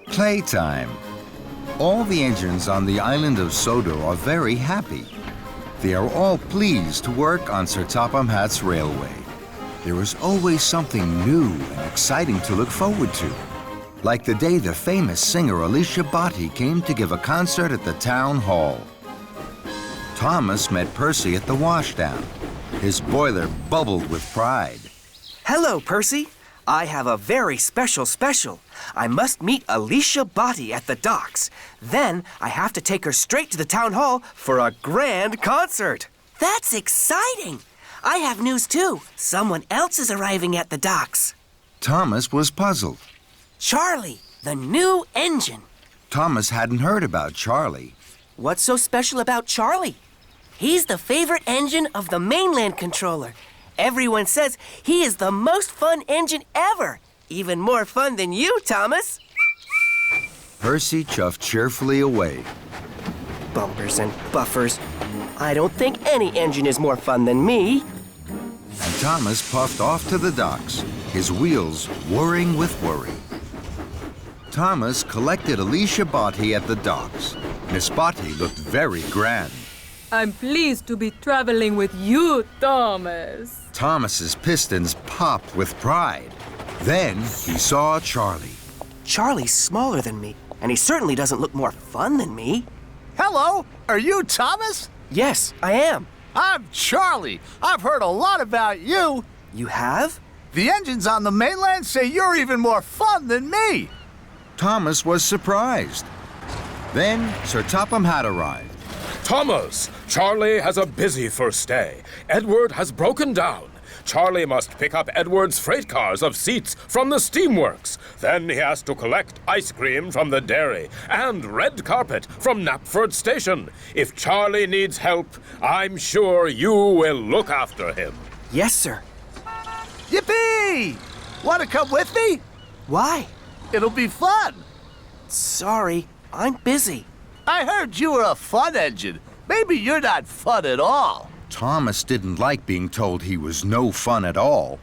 Playtime. All the engines on the island of Sodor are very happy. They are all pleased to work on Sir Topham Hatt's railway. There is always something new and exciting to look forward to. Like the day the famous singer Alicia Botti came to give a concert at the town hall. Thomas met Percy at the washdown. His boiler bubbled with pride. Hello, Percy. I have a very special. I must meet Alicia Botti at the docks. Then I have to take her straight to the town hall for a grand concert. That's exciting. I have news too. Someone else is arriving at the docks. Thomas was puzzled. Charlie, the new engine. Thomas hadn't heard about Charlie. What's so special about Charlie? He's the favorite engine of the mainland controller. Everyone says he is the most fun engine ever. Even more fun than you, Thomas. Percy chuffed cheerfully away. Bumpers and buffers. I don't think any engine is more fun than me. And Thomas puffed off to the docks, his wheels whirring with worry. Thomas collected Alicia Botti at the docks. Miss Botti looked very grand. I'm pleased to be traveling with you, Thomas. Thomas's pistons popped with pride. Then he saw Charlie. Charlie's smaller than me, and he certainly doesn't look more fun than me. Hello, are you Thomas? Yes, I am. I'm Charlie. I've heard a lot about you. You have? The engines on the mainland say you're even more fun than me. Thomas was surprised. Then Sir Topham Hatt arrived. Thomas, Charlie has a busy first day. Edward has broken down. Charlie must pick up Edward's freight cars of seats from the steamworks. Then he has to collect ice cream from the dairy and red carpet from Knapford Station. If Charlie needs help, I'm sure you will look after him. Yes, sir. Yippee! Want to come with me? Why? It'll be fun. Sorry, I'm busy. I heard you were a fun engine. Maybe you're not fun at all. Thomas didn't like being told he was no fun at all.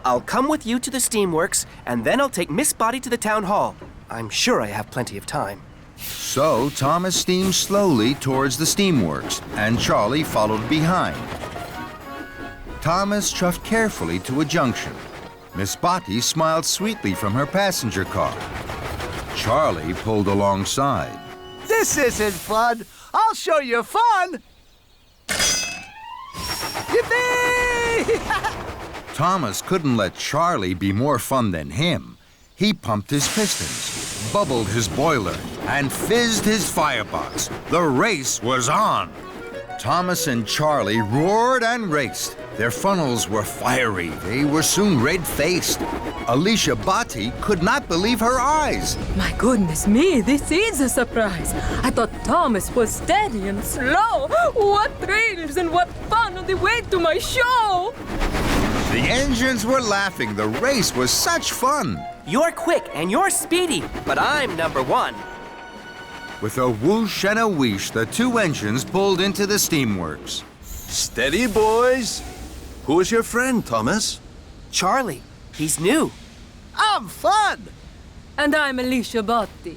I'll come with you to the steamworks, and then I'll take Miss Botti to the town hall. I'm sure I have plenty of time. So Thomas steamed slowly towards the steamworks, and Charlie followed behind. Thomas chuffed carefully to a junction. Miss Botti smiled sweetly from her passenger car. Charlie pulled alongside. This isn't fun. I'll show you fun. Yippee! Thomas couldn't let Charlie be more fun than him. He pumped his pistons, bubbled his boiler, and fizzed his firebox. The race was on. Thomas and Charlie roared and raced. Their funnels were fiery. They were soon red-faced. Alicia Botti could not believe her eyes. My goodness me, this is a surprise. I thought Thomas was steady and slow. What thrills and what fun on the way to my show! The engines were laughing. The race was such fun. You're quick and you're speedy, but I'm number one. With a whoosh and a wheesh, the two engines pulled into the steamworks. Steady, boys. Who is your friend, Thomas? Charlie, he's new. I'm fun. And I'm Alicia Botti.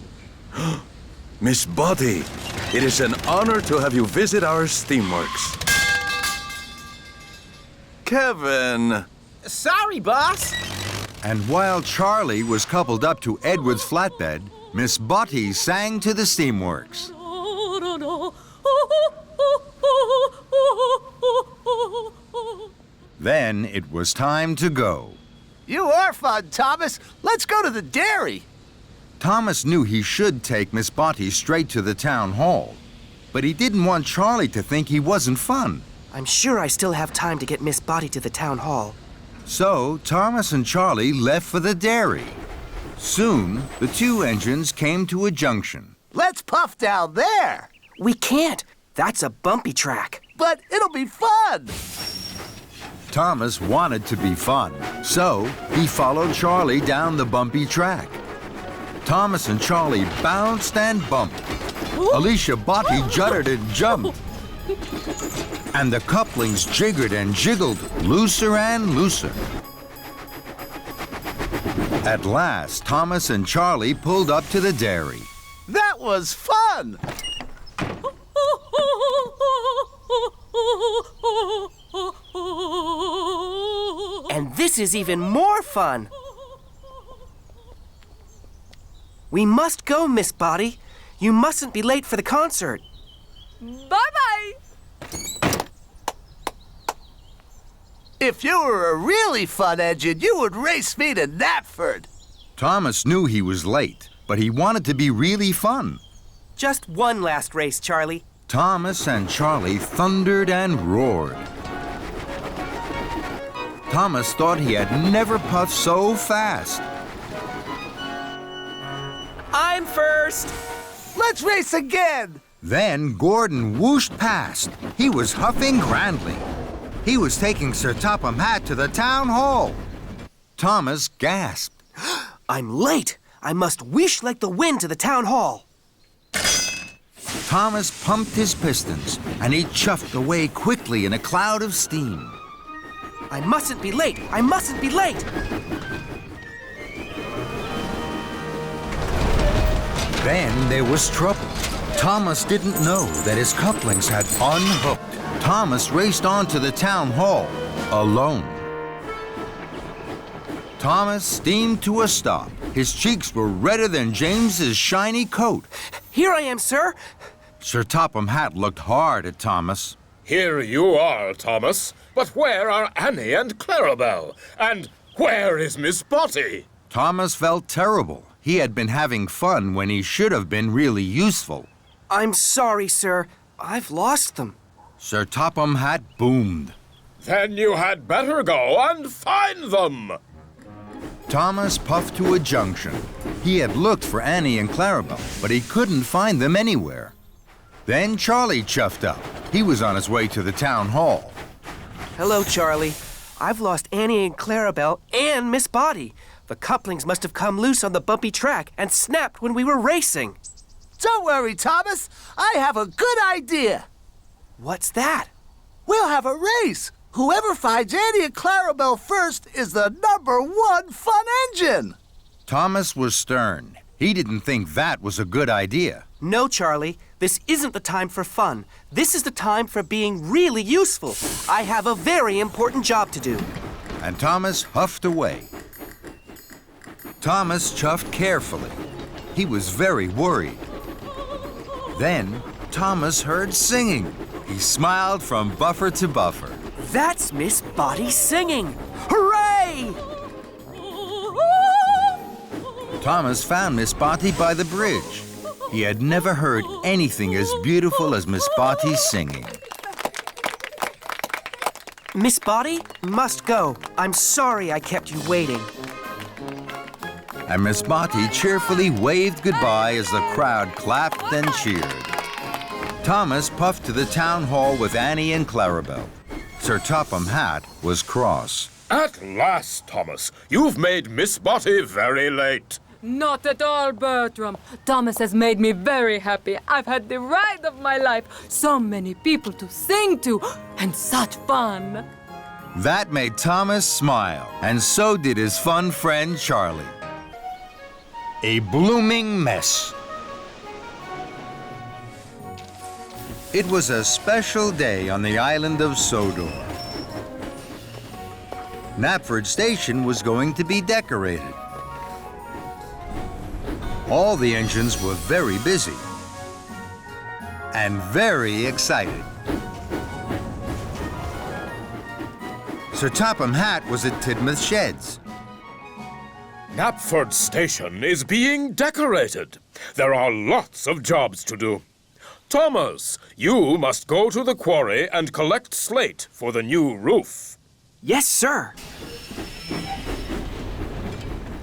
Miss Botti, it is an honor to have you visit our steamworks. Kevin. Sorry, boss. And while Charlie was coupled up to Edward's flatbed, Miss Botti sang to the steamworks. Then it was time to go. You are fun, Thomas. Let's go to the dairy. Thomas knew he should take Miss Botti straight to the town hall, but he didn't want Charlie to think he wasn't fun. I'm sure I still have time to get Miss Botti to the town hall. So Thomas and Charlie left for the dairy. Soon, the two engines came to a junction. Let's puff down there. We can't. That's a bumpy track. But it'll be fun. Thomas wanted to be fun, so he followed Charlie down the bumpy track. Thomas and Charlie bounced and bumped. Alicia Botti juddered and jumped. And the couplings jiggered and jiggled, looser and looser. At last, Thomas and Charlie pulled up to the dairy. That was fun! And this is even more fun. We must go, Miss Body. You mustn't be late for the concert. Bye-bye! If you were a really fun engine, you would race me to Knapford. Thomas knew he was late, but he wanted to be really fun. Just one last race, Charlie. Thomas and Charlie thundered and roared. Thomas thought he had never puffed so fast. I'm first. Let's race again! Then Gordon whooshed past. He was huffing grandly. He was taking Sir Topham Hatt to the town hall. Thomas gasped. I'm late. I must whoosh like the wind to the town hall. Thomas pumped his pistons, and he chuffed away quickly in a cloud of steam. I mustn't be late. I mustn't be late. Then there was trouble. Thomas didn't know that his couplings had unhooked. Thomas raced on to the town hall, alone. Thomas steamed to a stop. His cheeks were redder than James's shiny coat. Here I am, sir. Sir Topham Hatt looked hard at Thomas. Here you are, Thomas. But where are Annie and Clarabelle? And where is Miss Botty? Thomas felt terrible. He had been having fun when he should have been really useful. I'm sorry, sir. I've lost them. Sir Topham Hatt boomed. Then you had better go and find them. Thomas puffed to a junction. He had looked for Annie and Clarabelle, but he couldn't find them anywhere. Then Charlie chuffed up. He was on his way to the town hall. Hello, Charlie. I've lost Annie and Clarabelle and Miss Botty. The couplings must have come loose on the bumpy track and snapped when we were racing. Don't worry, Thomas. I have a good idea. What's that? We'll have a race. Whoever finds Annie and Clarabelle first is the #1 fun engine. Thomas was stern. He didn't think that was a good idea. No, Charlie. This isn't the time for fun. This is the time for being really useful. I have a very important job to do. And Thomas huffed away. Thomas chuffed carefully. He was very worried. Then Thomas heard singing. He smiled from buffer to buffer. That's Miss Botty singing. Hooray! Thomas found Miss Botty by the bridge. He had never heard anything as beautiful as Miss Botty's singing. Miss Botty must go. I'm sorry I kept you waiting. And Miss Botty cheerfully waved goodbye as the crowd clapped and cheered. Thomas puffed to the town hall with Annie and Clarabelle. Sir Topham Hatt was cross. At last, Thomas. You've made Miss Botty very late. Not at all, Bertram. Thomas has made me very happy. I've had the ride of my life. So many people to sing to, and such fun. That made Thomas smile, and so did his fun friend Charlie. A blooming mess. It was a special day on the island of Sodor. Knapford Station was going to be decorated. All the engines were very busy and very excited. Sir Topham Hatt was at Tidmouth Sheds. Knapford Station is being decorated. There are lots of jobs to do. Thomas, you must go to the quarry and collect slate for the new roof. Yes, sir.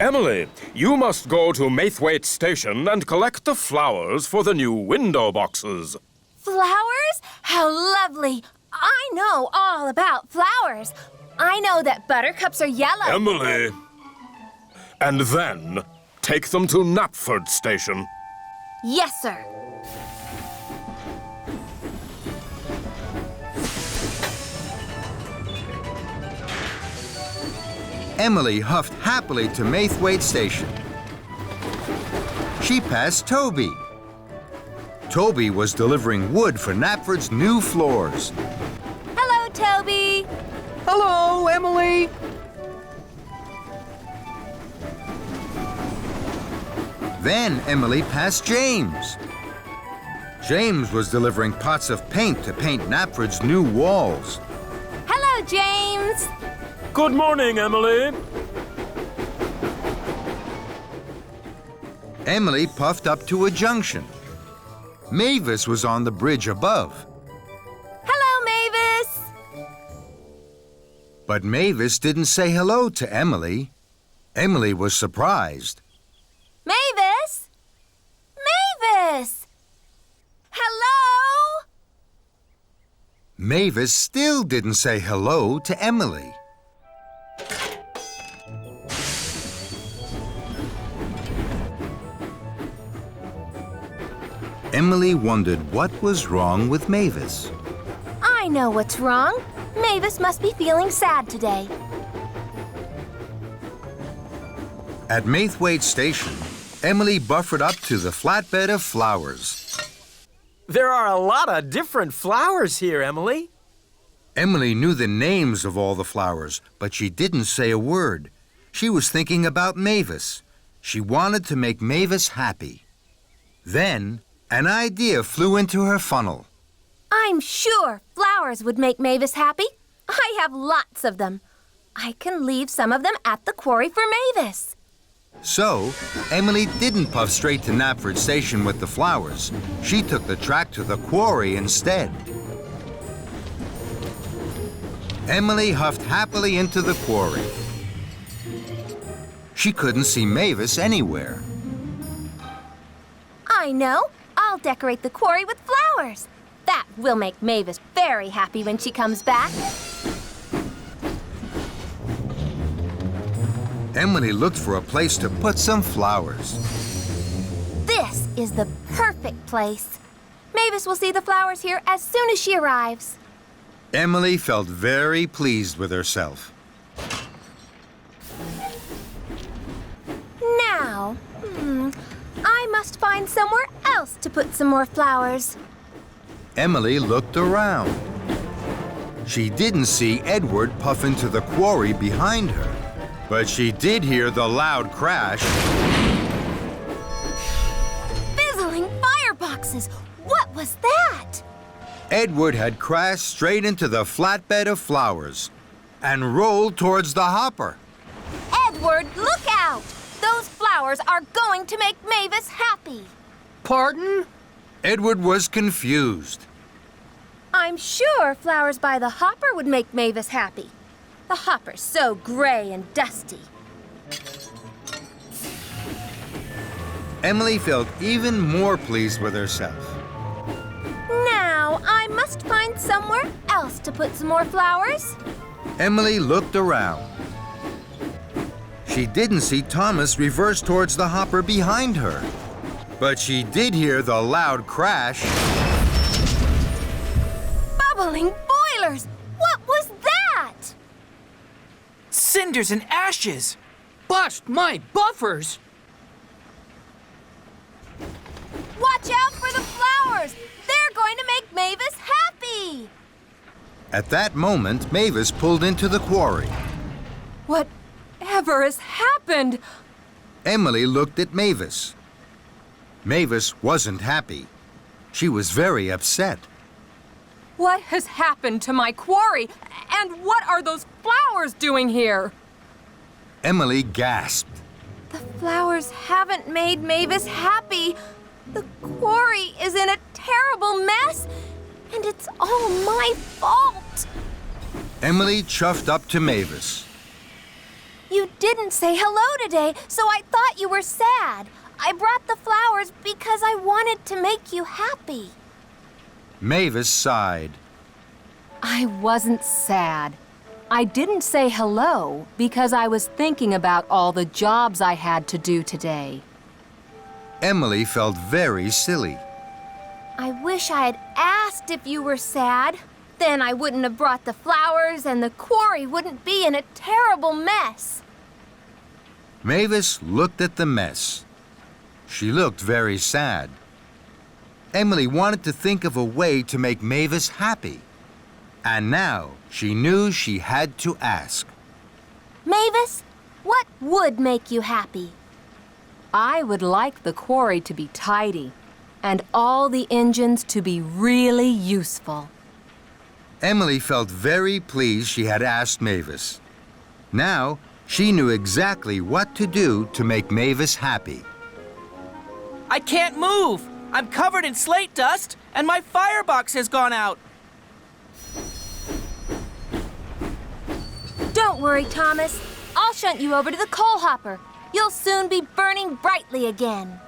Emily, you must go to Maithwaite Station and collect the flowers for the new window boxes. Flowers? How lovely! I know all about flowers. I know that buttercups are yellow. Emily! And then take them to Knapford Station. Yes, sir. Emily huffed happily to Maithwaite Station. She passed Toby. Toby was delivering wood for Knapford's new floors. Hello, Toby. Hello, Emily. Then Emily passed James. James was delivering pots of paint to paint Knapford's new walls. Hello, James. Good morning, Emily. Emily puffed up to a junction. Mavis was on the bridge above. Hello, Mavis. But Mavis didn't say hello to Emily. Emily was surprised. Mavis? Mavis! Hello? Mavis still didn't say hello to Emily. Emily wondered what was wrong with Mavis. I know what's wrong. Mavis must be feeling sad today. At Maithwaite Station, Emily buffered up to the flatbed of flowers. There are a lot of different flowers here, Emily. Emily knew the names of all the flowers, but she didn't say a word. She was thinking about Mavis. She wanted to make Mavis happy. Then, an idea flew into her funnel. I'm sure flowers would make Mavis happy. I have lots of them. I can leave some of them at the quarry for Mavis. So, Emily didn't puff straight to Knapford Station with the flowers. She took the track to the quarry instead. Emily huffed happily into the quarry. She couldn't see Mavis anywhere. I know. I'll decorate the quarry with flowers. That will make Mavis very happy when she comes back. Emily looked for a place to put some flowers. This is the perfect place. Mavis will see the flowers here as soon as she arrives. Emily felt very pleased with herself. Now, I must find somewhere else to put some more flowers. Emily looked around. She didn't see Edward puff into the quarry behind her, but she did hear the loud crash. Fizzling fireboxes! What was that? Edward had crashed straight into the flatbed of flowers and rolled towards the hopper. Edward, look out! Those flowers are going to make Mavis happy. Pardon? Edward was confused. I'm sure flowers by the hopper would make Mavis happy. The hopper's so gray and dusty. Emily felt even more pleased with herself. Now, I must find somewhere else to put some more flowers. Emily looked around. She didn't see Thomas reverse towards the hopper behind her, but she did hear the loud crash. Bubbling boilers! What was that? Cinders and ashes! Bust my buffers! Watch out for the flowers! They're going to make Mavis happy! At that moment, Mavis pulled into the quarry. Whatever has happened? Emily looked at Mavis. Mavis wasn't happy. She was very upset. What has happened to my quarry? And what are those flowers doing here? Emily gasped. The flowers haven't made Mavis happy. The quarry is in a terrible mess, and it's all my fault. Emily chuffed up to Mavis. You didn't say hello today, so I thought you were sad. I brought the flowers because I wanted to make you happy. Mavis sighed. I wasn't sad. I didn't say hello because I was thinking about all the jobs I had to do today. Emily felt very silly. I wish I had asked if you were sad. Then I wouldn't have brought the flowers and the quarry wouldn't be in a terrible mess. Mavis looked at the mess. She looked very sad. Emily wanted to think of a way to make Mavis happy. And now she knew she had to ask. Mavis, what would make you happy? I would like the quarry to be tidy and all the engines to be really useful. Emily felt very pleased she had asked Mavis. Now she knew exactly what to do to make Mavis happy. I can't move. I'm covered in slate dust, and my firebox has gone out. Don't worry, Thomas. I'll shunt you over to the coal hopper. You'll soon be burning brightly again.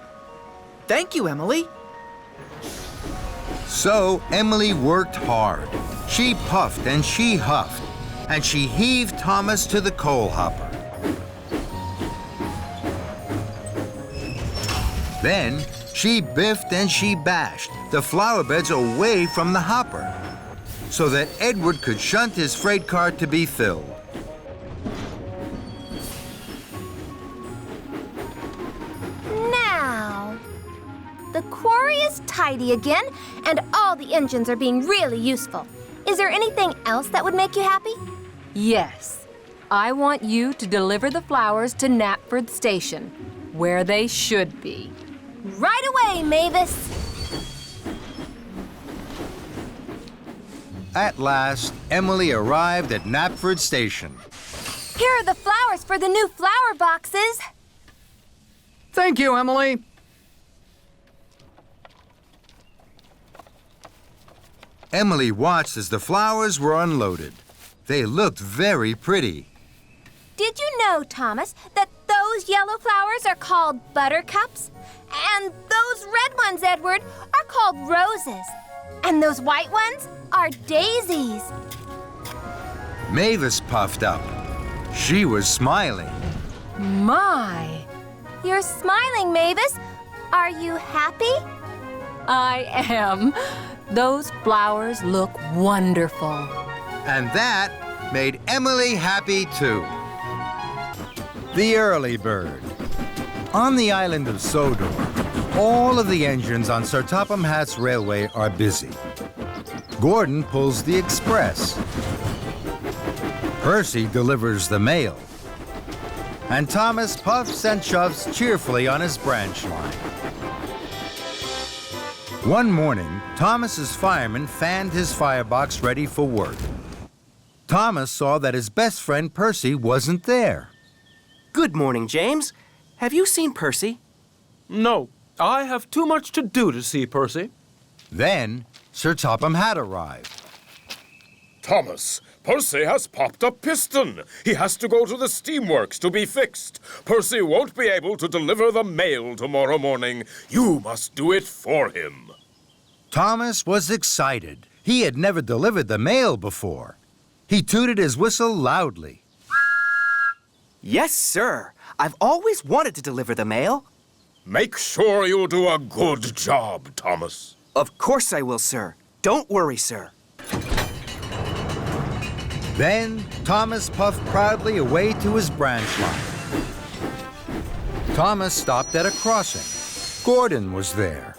Thank you, Emily. So Emily worked hard. She puffed and she huffed, and she heaved Thomas to the coal hopper. Then she biffed and she bashed the flower beds away from the hopper so that Edward could shunt his freight car to be filled. Now, the quarry is tidy again, and all the engines are being really useful. Is there anything else that would make you happy? Yes. I want you to deliver the flowers to Knapford Station, where they should be. Right away, Mavis. At last, Emily arrived at Knapford Station. Here are the flowers for the new flower boxes. Thank you, Emily. Emily watched as the flowers were unloaded. They looked very pretty. Did you know, Thomas, that those yellow flowers are called buttercups? And those red ones, Edward, are called roses. And those white ones are daisies. Mavis puffed up. She was smiling. My! You're smiling, Mavis. Are you happy? I am. Those flowers look wonderful. And that made Emily happy too. The early bird. On the island of Sodor, all of the engines on Sir Topham Hatt's railway are busy. Gordon pulls the express. Percy delivers the mail. And Thomas puffs and shoves cheerfully on his branch line. One morning, Thomas's fireman fanned his firebox ready for work. Thomas saw that his best friend Percy wasn't there. Good morning, James. Have you seen Percy? No, I have too much to do to see Percy. Then Sir Topham Hatt arrived. Thomas, Percy has popped a piston. He has to go to the steamworks to be fixed. Percy won't be able to deliver the mail tomorrow morning. You must do it for him. Thomas was excited. He had never delivered the mail before. He tooted his whistle loudly. Yes, sir. I've always wanted to deliver the mail. Make sure you do a good job, Thomas. Of course I will, sir. Don't worry, sir. Then Thomas puffed proudly away to his branch line. Thomas stopped at a crossing. Gordon was there.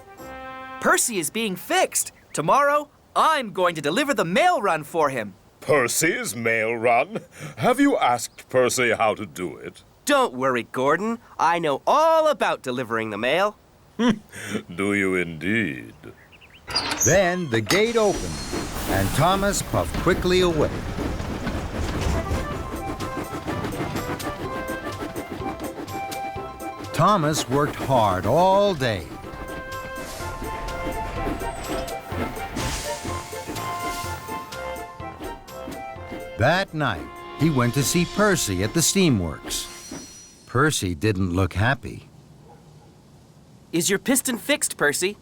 Percy is being fixed. Tomorrow, I'm going to deliver the mail run for him. Percy's mail run? Have you asked Percy how to do it? Don't worry, Gordon. I know all about delivering the mail. Do you indeed? Then the gate opened, and Thomas puffed quickly away. Thomas worked hard all day. That night, he went to see Percy at the steamworks. Percy didn't look happy. Is your piston fixed, Percy?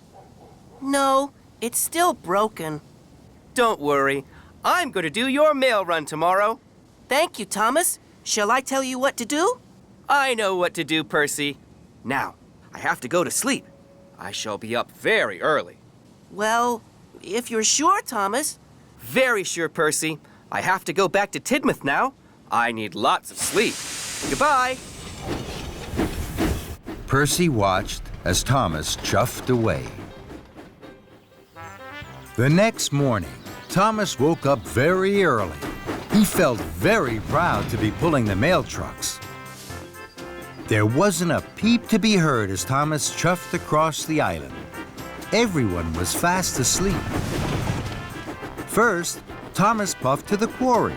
No, it's still broken. Don't worry. I'm going to do your mail run tomorrow. Thank you, Thomas. Shall I tell you what to do? I know what to do, Percy. Now, I have to go to sleep. I shall be up very early. Well, if you're sure, Thomas. Very sure, Percy. I have to go back to Tidmouth now. I need lots of sleep. Goodbye. Percy watched as Thomas chuffed away. The next morning, Thomas woke up very early. He felt very proud to be pulling the mail trucks. There wasn't a peep to be heard as Thomas chuffed across the island. Everyone was fast asleep. First, Thomas puffed to the quarry.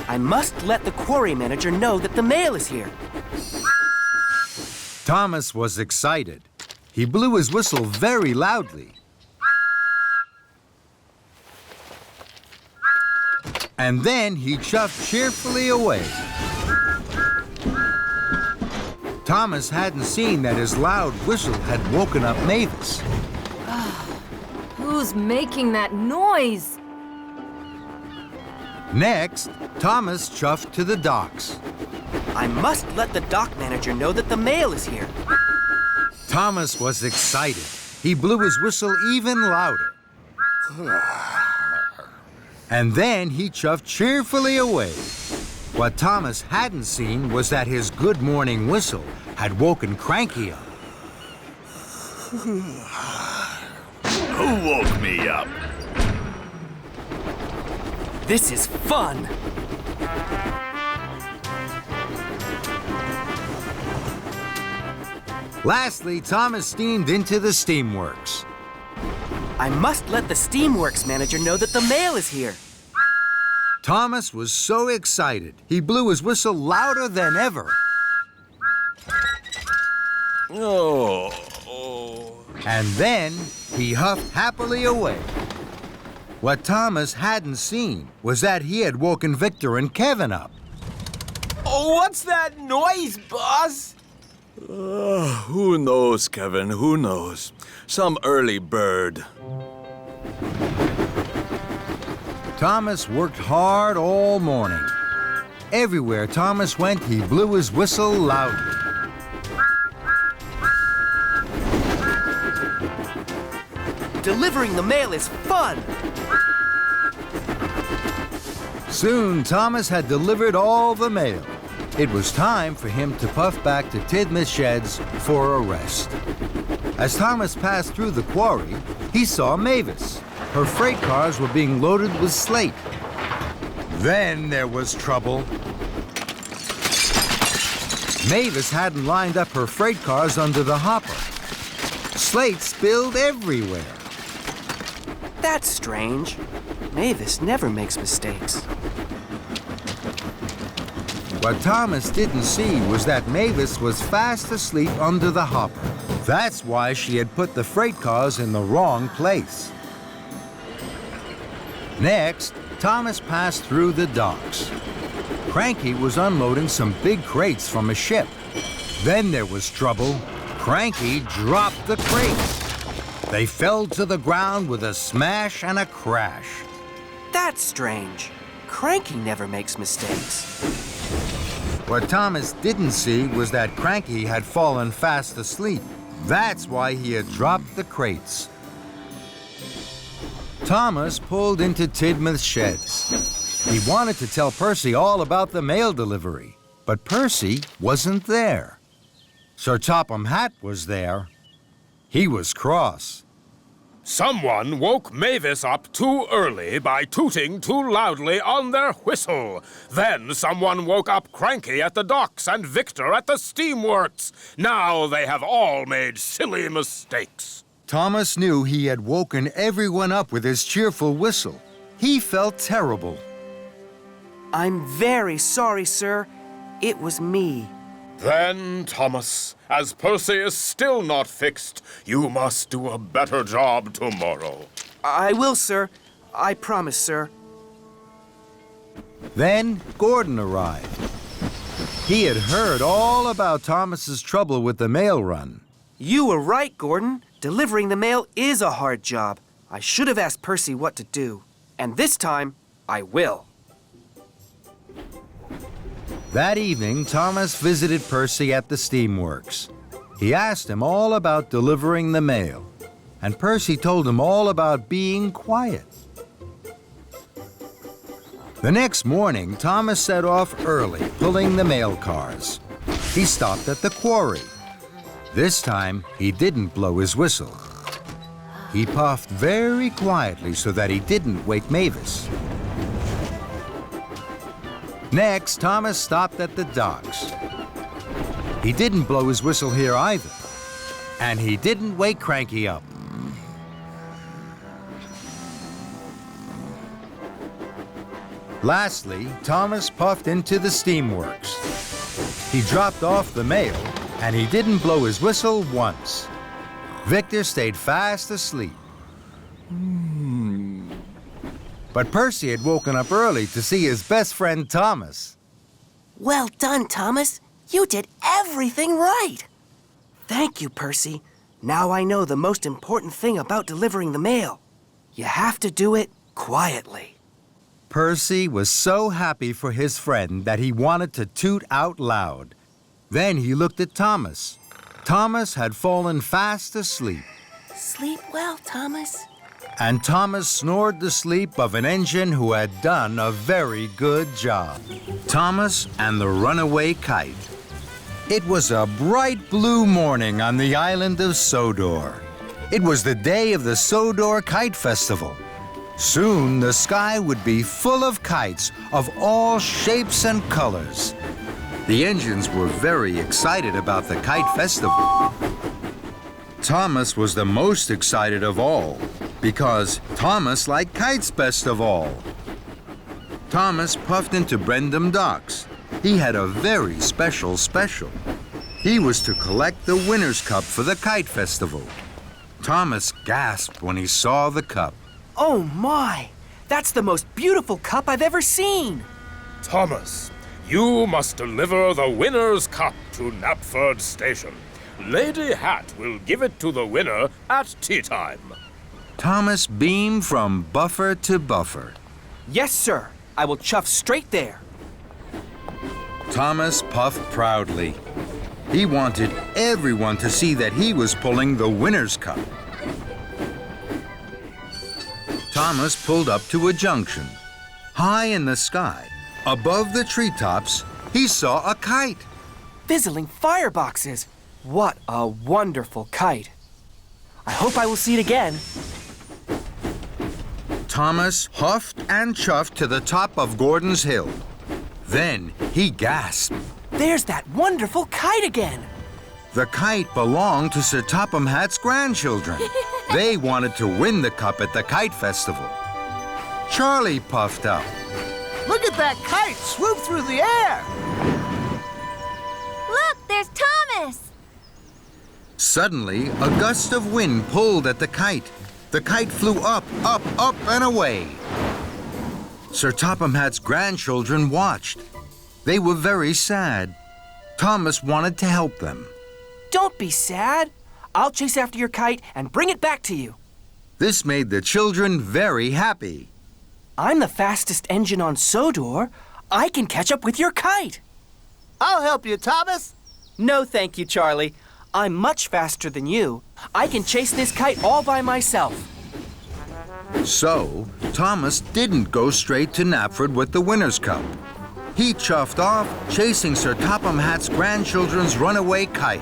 I must let the quarry manager know that the mail is here. Thomas was excited. He blew his whistle very loudly. And then he chuffed cheerfully away. Thomas hadn't seen that his loud whistle had woken up Mavis. Who's making that noise? Next, Thomas chuffed to the docks. I must let the dock manager know that the mail is here. Thomas was excited. He blew his whistle even louder. And then he chuffed cheerfully away. What Thomas hadn't seen was that his good morning whistle had woken Cranky up. Who woke me up? This is fun. Lastly, Thomas steamed into the steamworks. I must let the steamworks manager know that the mail is here. Thomas was so excited, he blew his whistle louder than ever. Oh. And then he huffed happily away. What Thomas hadn't seen was that he had woken Victor and Kevin up. Oh, what's that noise, Buzz? Who knows, Kevin? Who knows? Some early bird. Thomas worked hard all morning. Everywhere Thomas went, he blew his whistle loudly. Delivering the mail is fun. Soon, Thomas had delivered all the mail. It was time for him to puff back to Tidmouth Sheds for a rest. As Thomas passed through the quarry, he saw Mavis. Her freight cars were being loaded with slate. Then there was trouble. Mavis hadn't lined up her freight cars under the hopper. Slate spilled everywhere. That's strange. Mavis never makes mistakes. What Thomas didn't see was that Mavis was fast asleep under the hopper. That's why she had put the freight cars in the wrong place. Next, Thomas passed through the docks. Cranky was unloading some big crates from a ship. Then there was trouble. Cranky dropped the crates. They fell to the ground with a smash and a crash. That's strange. Cranky never makes mistakes. What Thomas didn't see was that Cranky had fallen fast asleep. That's why he had dropped the crates. Thomas pulled into Tidmouth Sheds. He wanted to tell Percy all about the mail delivery, but Percy wasn't there. Sir Topham Hatt was there. He was cross. Someone woke Mavis up too early by tooting too loudly on their whistle. Then someone woke up Cranky at the docks and Victor at the steamworks. Now they have all made silly mistakes. Thomas knew he had woken everyone up with his cheerful whistle. He felt terrible. I'm very sorry, sir. It was me. Then, Thomas, as Percy is still not fixed, you must do a better job tomorrow. I will, sir. I promise, sir. Then Gordon arrived. He had heard all about Thomas's trouble with the mail run. You were right, Gordon. Delivering the mail is a hard job. I should have asked Percy what to do. And this time, I will. That evening, Thomas visited Percy at the steamworks. He asked him all about delivering the mail, and Percy told him all about being quiet. The next morning, Thomas set off early, pulling the mail cars. He stopped at the quarry. This time, he didn't blow his whistle. He puffed very quietly so that he didn't wake Mavis. Next, Thomas stopped at the docks. He didn't blow his whistle here either. And he didn't wake Cranky up. Lastly, Thomas puffed into the steamworks. He dropped off the mail, and he didn't blow his whistle once. Victor stayed fast asleep. But Percy had woken up early to see his best friend Thomas. Well done, Thomas. You did everything right. Thank you, Percy. Now I know the most important thing about delivering the mail. You have to do it quietly. Percy was so happy for his friend that he wanted to toot out loud. Then he looked at Thomas. Thomas had fallen fast asleep. Sleep well, Thomas. And Thomas snored the sleep of an engine who had done a very good job. Thomas and the Runaway Kite. It was a bright blue morning on the island of Sodor. It was the day of the Sodor Kite Festival. Soon the sky would be full of kites of all shapes and colors. The engines were very excited about the Kite Festival. Thomas was the most excited of all because Thomas liked kites best of all. Thomas puffed into Brendam Docks. He had a very special. He was to collect the winner's cup for the Kite Festival. Thomas gasped when he saw the cup. Oh my! That's the most beautiful cup I've ever seen! Thomas, you must deliver the winner's cup to Knapford Station. Lady Hatt will give it to the winner at tea time. Thomas beamed from buffer to buffer. Yes, sir. I will chuff straight there. Thomas puffed proudly. He wanted everyone to see that he was pulling the winner's cup. Thomas pulled up to a junction. High in the sky, above the treetops, he saw a kite. Fizzling fireboxes. What a wonderful kite. I hope I will see it again. Thomas huffed and chuffed to the top of Gordon's Hill. Then he gasped. There's that wonderful kite again. The kite belonged to Sir Topham Hatt's grandchildren. They wanted to win the cup at the Kite Festival. Charlie puffed up. Look at that kite swoop through the air! Look, there's Thomas! Suddenly, a gust of wind pulled at the kite. The kite flew up, and away. Sir Topham Hatt's grandchildren watched. They were very sad. Thomas wanted to help them. Don't be sad. I'll chase after your kite and bring it back to you. This made the children very happy. I'm the fastest engine on Sodor. I can catch up with your kite. I'll help you, Thomas. No, thank you, Charlie. I'm much faster than you. I can chase this kite all by myself. So, Thomas didn't go straight to Knapford with the winner's cup. He chuffed off, chasing Sir Topham Hatt's grandchildren's runaway kite.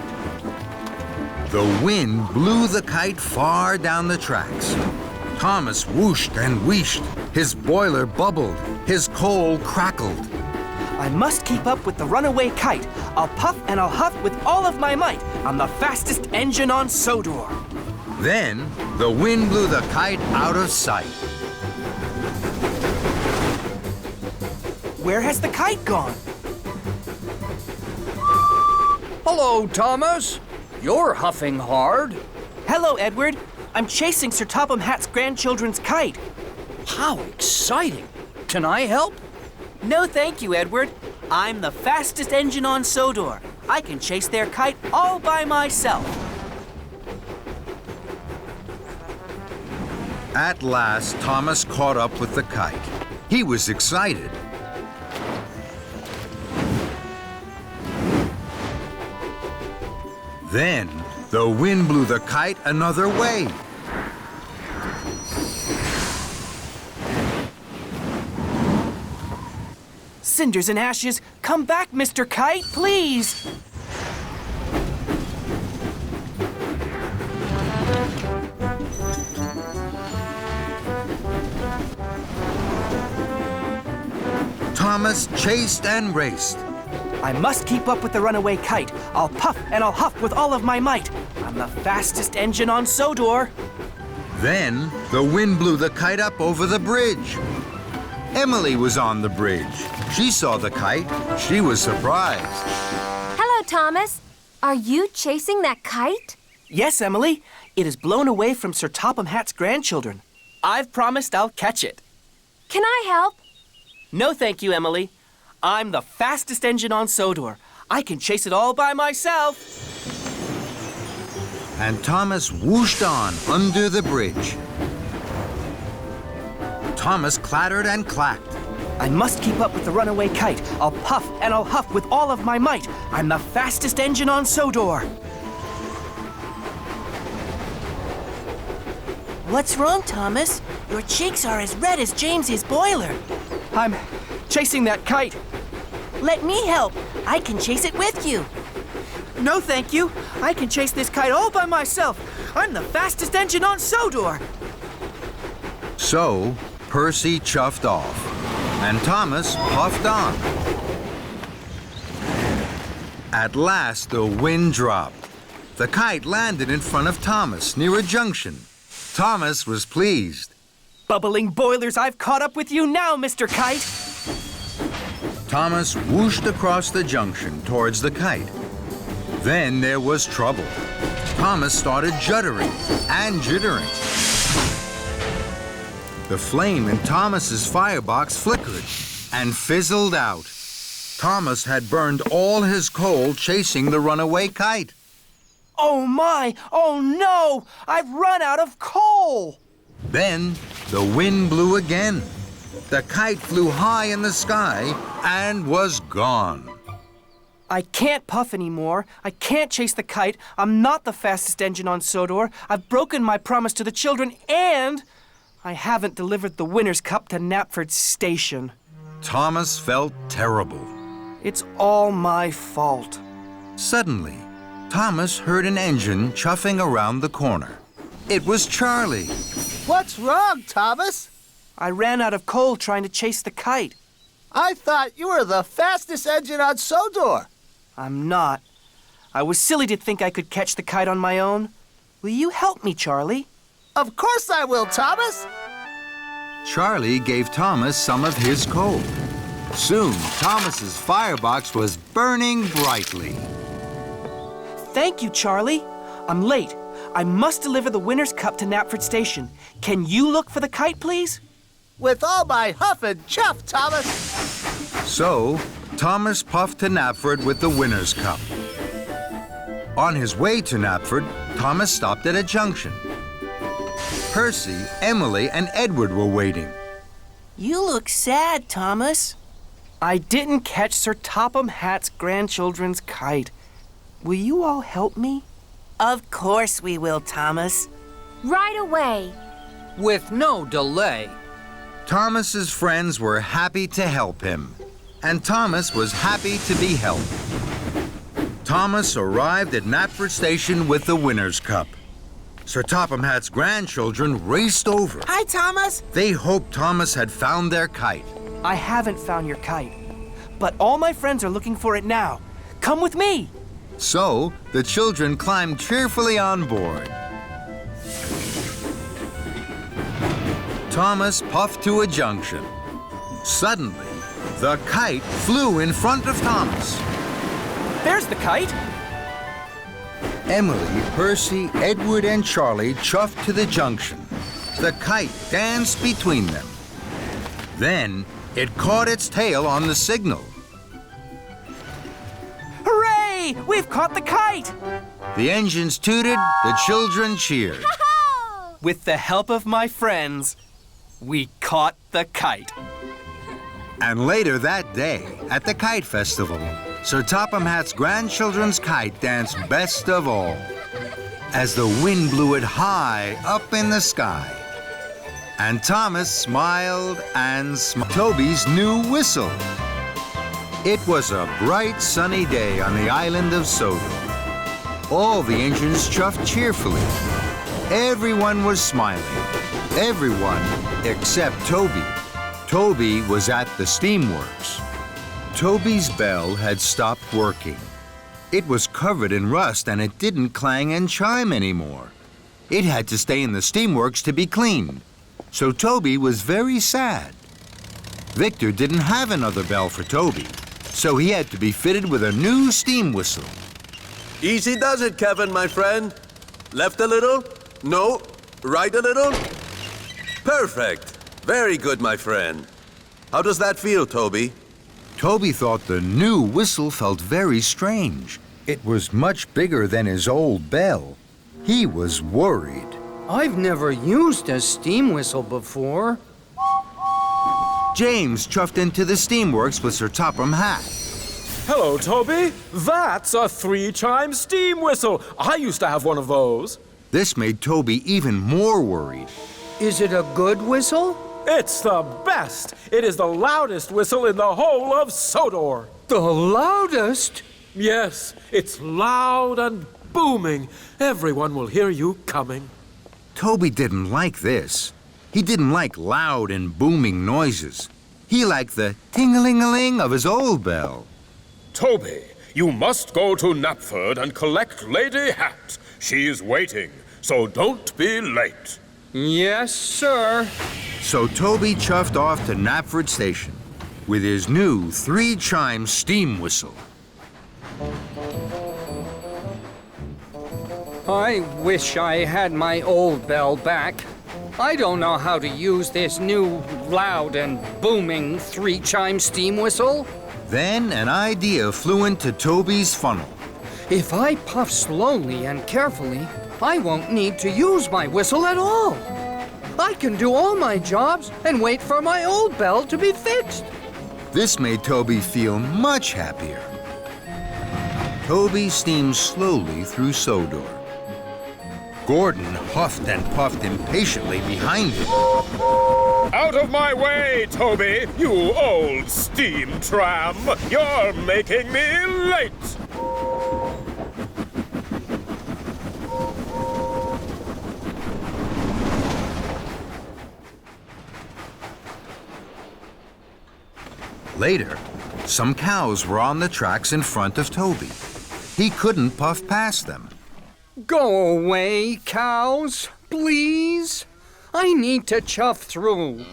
The wind blew the kite far down the tracks. Thomas whooshed and wheeshed. His boiler bubbled. His coal crackled. I must keep up with the runaway kite. I'll puff and I'll huff with all of my might. I'm the fastest engine on Sodor. Then, the wind blew the kite out of sight. Where has the kite gone? Hello, Thomas. You're huffing hard. Hello, Edward. I'm chasing Sir Topham Hatt's grandchildren's kite. How exciting. Can I help? No, thank you, Edward. I'm the fastest engine on Sodor. I can chase their kite all by myself. At last, Thomas caught up with the kite. He was excited. Then, the wind blew the kite another way. Cinders and ashes, come back, Mr. Kite, please. Thomas chased and raced. I must keep up with the runaway kite. I'll puff and I'll huff with all of my might. I'm the fastest engine on Sodor. Then the wind blew the kite up over the bridge. Emily was on the bridge. She saw the kite. She was surprised. Hello, Thomas. Are you chasing that kite? Yes, Emily. It is blown away from Sir Topham Hatt's grandchildren. I've promised I'll catch it. Can I help? No, thank you, Emily. I'm the fastest engine on Sodor. I can chase it all by myself. And Thomas whooshed on under the bridge. Thomas clattered and clacked. I must keep up with the runaway kite. I'll puff and I'll huff with all of my might. I'm the fastest engine on Sodor. What's wrong, Thomas? Your cheeks are as red as James's boiler. I'm chasing that kite. Let me help. I can chase it with you. No, thank you. I can chase this kite all by myself. I'm the fastest engine on Sodor. So Percy chuffed off, and Thomas puffed on. At last, the wind dropped. The kite landed in front of Thomas near a junction. Thomas was pleased. Bubbling boilers, I've caught up with you now, Mr. Kite. Thomas whooshed across the junction towards the kite. Then there was trouble. Thomas started juddering and jittering. The flame in Thomas's firebox flickered and fizzled out. Thomas had burned all his coal chasing the runaway kite. Oh my! Oh no! I've run out of coal! Then the wind blew again. The kite flew high in the sky and was gone. I can't puff anymore. I can't chase the kite. I'm not the fastest engine on Sodor. I've broken my promise to the children, and I haven't delivered the winner's cup to Knapford Station. Thomas felt terrible. It's all my fault. Suddenly, Thomas heard an engine chuffing around the corner. It was Charlie. What's wrong, Thomas? I ran out of coal trying to chase the kite. I thought you were the fastest engine on Sodor. I'm not. I was silly to think I could catch the kite on my own. Will you help me, Charlie? Of course I will, Thomas. Charlie gave Thomas some of his coal. Soon, Thomas's firebox was burning brightly. Thank you, Charlie. I'm late. I must deliver the winner's cup to Knapford Station. Can you look for the kite, please? With all my huff and chuff, Thomas. So, Thomas puffed to Knapford with the winner's cup. On his way to Knapford, Thomas stopped at a junction. Percy, Emily, and Edward were waiting. You look sad, Thomas. I didn't catch Sir Topham Hatt's grandchildren's kite. Will you all help me? Of course we will, Thomas. Right away. With no delay. Thomas's friends were happy to help him, and Thomas was happy to be helped. Thomas arrived at Knapford Station with the winner's cup. Sir Topham Hatt's grandchildren raced over. Hi, Thomas. They hoped Thomas had found their kite. I haven't found your kite, but all my friends are looking for it now. Come with me. So, the children climbed cheerfully on board. Thomas puffed to a junction. Suddenly, the kite flew in front of Thomas. There's the kite. Emily, Percy, Edward, and Charlie chuffed to the junction. The kite danced between them. Then, it caught its tail on the signal. Hooray! We've caught the kite! The engines tooted, the children cheered. With the help of my friends, we caught the kite. And later that day, at the Kite Festival, Sir Topham Hatt's grandchildren's kite danced best of all, as the wind blew it high up in the sky. And Thomas smiled and smiled. Toby's new whistle. It was a bright, sunny day on the island of Sodor. All the engines chuffed cheerfully. Everyone was smiling. Everyone except Toby. Toby was at the steamworks. Toby's bell had stopped working. It was covered in rust and it didn't clang and chime anymore. It had to stay in the steamworks to be cleaned. So Toby was very sad. Victor didn't have another bell for Toby, so he had to be fitted with a new steam whistle. Easy does it, Kevin, my friend. Left a little? No. Right a little? Perfect. Very good, my friend. How does that feel, Toby? Toby thought the new whistle felt very strange. It was much bigger than his old bell. He was worried. I've never used a steam whistle before. James chuffed into the steamworks with Sir Topham Hatt. Hello, Toby. That's a 3-chime steam whistle. I used to have one of those. This made Toby even more worried. Is it a good whistle? It's the best. It is the loudest whistle in the whole of Sodor. The loudest? Yes, it's loud and booming. Everyone will hear you coming. Toby didn't like this. He didn't like loud and booming noises. He liked the ting-a-ling-a-ling of his old bell. Toby, you must go to Knapford and collect Lady Hatt. She's waiting, so don't be late. Yes, sir. So Toby chuffed off to Knapford Station with his new 3-chime steam whistle. I wish I had my old bell back. I don't know how to use this new loud and booming 3-chime steam whistle. Then an idea flew into Toby's funnel. If I puff slowly and carefully, I won't need to use my whistle at all. I can do all my jobs and wait for my old bell to be fixed. This made Toby feel much happier. Toby steamed slowly through Sodor. Gordon huffed and puffed impatiently behind him. Out of my way, Toby, you old steam tram. You're making me late. Later, some cows were on the tracks in front of Toby. He couldn't puff past them. Go away, cows, please. I need to chuff through.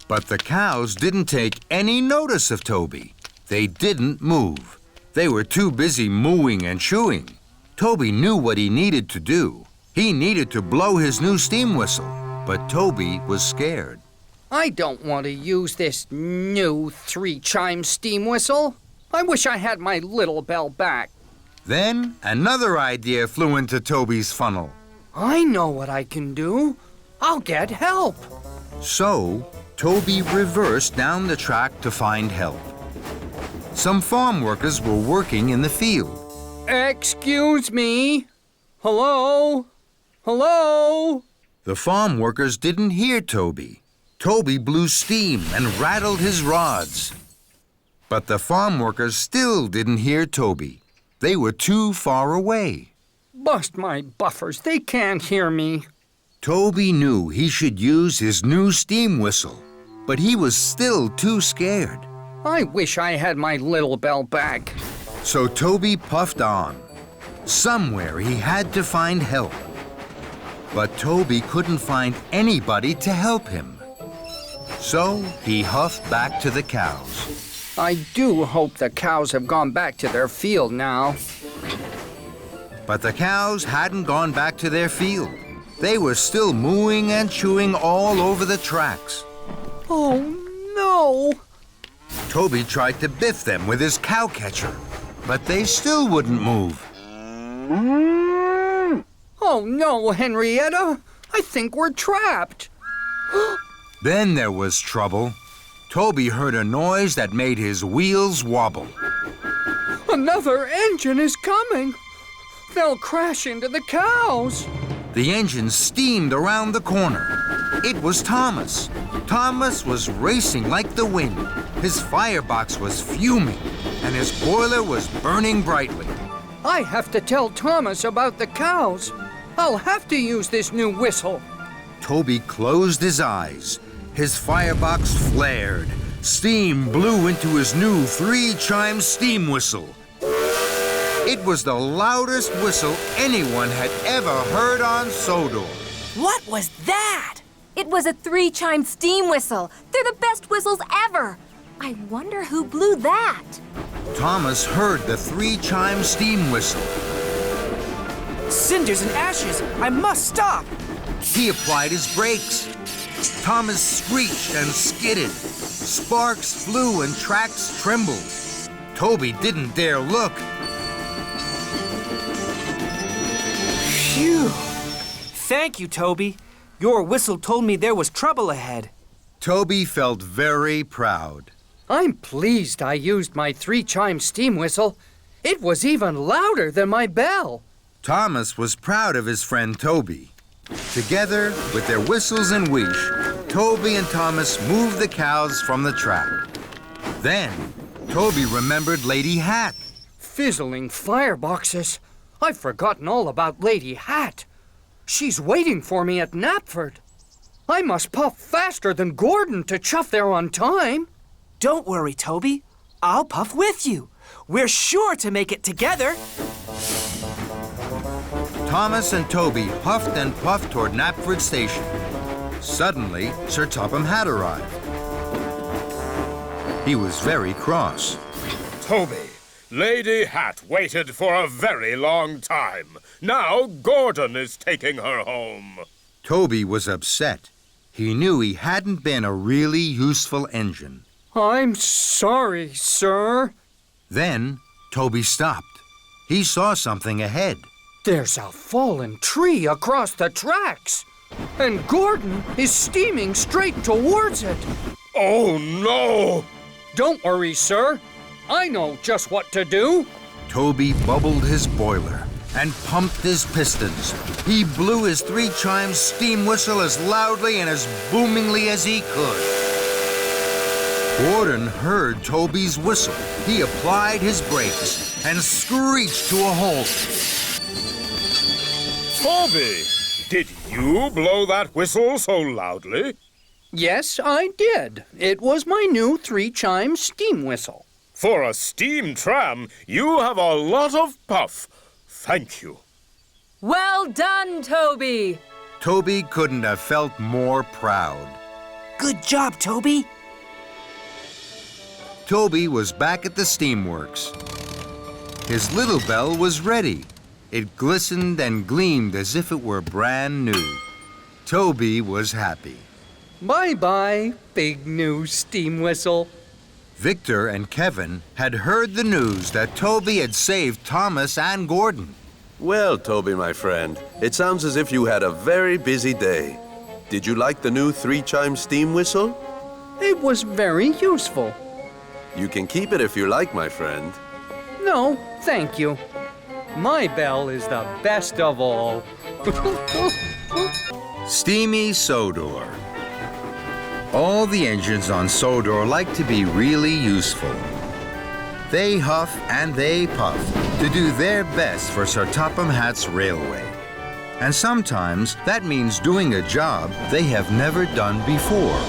But the cows didn't take any notice of Toby. They didn't move. They were too busy mooing and chewing. Toby knew what he needed to do. He needed to blow his new steam whistle, but Toby was scared. I don't want to use this new 3-chime steam whistle. I wish I had my little bell back. Then another idea flew into Toby's funnel. I know what I can do. I'll get help. So, Toby reversed down the track to find help. Some farm workers were working in the field. Excuse me. Hello? Hello? The farm workers didn't hear Toby. Toby blew steam and rattled his rods. But the farm workers still didn't hear Toby. They were too far away. Bust my buffers, they can't hear me. Toby knew he should use his new steam whistle, but he was still too scared. I wish I had my little bell back. So Toby puffed on. Somewhere he had to find help. But Toby couldn't find anybody to help him. So he huffed back to the cows. I do hope the cows have gone back to their field now. But the cows hadn't gone back to their field. They were still mooing and chewing all over the tracks. Oh, no! Toby tried to biff them with his cow catcher, but they still wouldn't move. Oh, no, Henrietta! I think we're trapped. Then there was trouble. Toby heard a noise that made his wheels wobble. Another engine is coming. They'll crash into the cows. The engine steamed around the corner. It was Thomas. Thomas was racing like the wind. His firebox was fuming, and his boiler was burning brightly. I have to tell Thomas about the cows. I'll have to use this new whistle. Toby closed his eyes. His firebox flared, Steam blew into his new 3-chime steam whistle. It was the loudest whistle anyone had ever heard on Sodor. What was that? It was a 3-chime steam whistle. They're the best whistles ever. I wonder who blew that. Thomas heard the 3-chime steam whistle. Cinders and ashes! I must stop! He applied his brakes. Thomas screeched and skidded. Sparks flew and tracks trembled. Toby didn't dare look. Phew! Thank you, Toby. Your whistle told me there was trouble ahead. Toby felt very proud. I'm pleased I used my 3-chime steam whistle. It was even louder than my bell. Thomas was proud of his friend Toby. Together, with their whistles and wish, Toby and Thomas moved the cows from the track. Then, Toby remembered Lady Hatt. Fizzling fireboxes. I've forgotten all about Lady Hatt. She's waiting for me at Knapford. I must puff faster than Gordon to chuff there on time. Don't worry, Toby. I'll puff with you. We're sure to make it together. Thomas and Toby huffed and puffed toward Knapford Station. Suddenly, Sir Topham had arrived. He was very cross. Toby, Lady Hatt waited for a very long time. Now Gordon is taking her home. Toby was upset. He knew he hadn't been a really useful engine. I'm sorry, sir. Then, Toby stopped. He saw something ahead. There's a fallen tree across the tracks. And Gordon is steaming straight towards it. Oh, no! Don't worry, sir. I know just what to do. Toby bubbled his boiler and pumped his pistons. He blew his 3-chime steam whistle as loudly and as boomingly as he could. Gordon heard Toby's whistle. He applied his brakes and screeched to a halt. Toby, did you blow that whistle so loudly? Yes, I did. It was my new 3-chime steam whistle. For a steam tram, you have a lot of puff. Thank you. Well done, Toby. Toby couldn't have felt more proud. Good job, Toby. Toby was back at the steamworks. His little bell was ready. It glistened and gleamed as if it were brand new. Toby was happy. Bye-bye, big new steam whistle. Victor and Kevin had heard the news that Toby had saved Thomas and Gordon. Well, Toby, my friend, it sounds as if you had a very busy day. Did you like the new 3-chime steam whistle? It was very useful. You can keep it if you like, my friend. No, thank you. My bell is the best of all. Steamy Sodor. All the engines on Sodor like to be really useful. They huff and they puff to do their best for Sir Topham Hatt's railway. And sometimes that means doing a job they have never done before.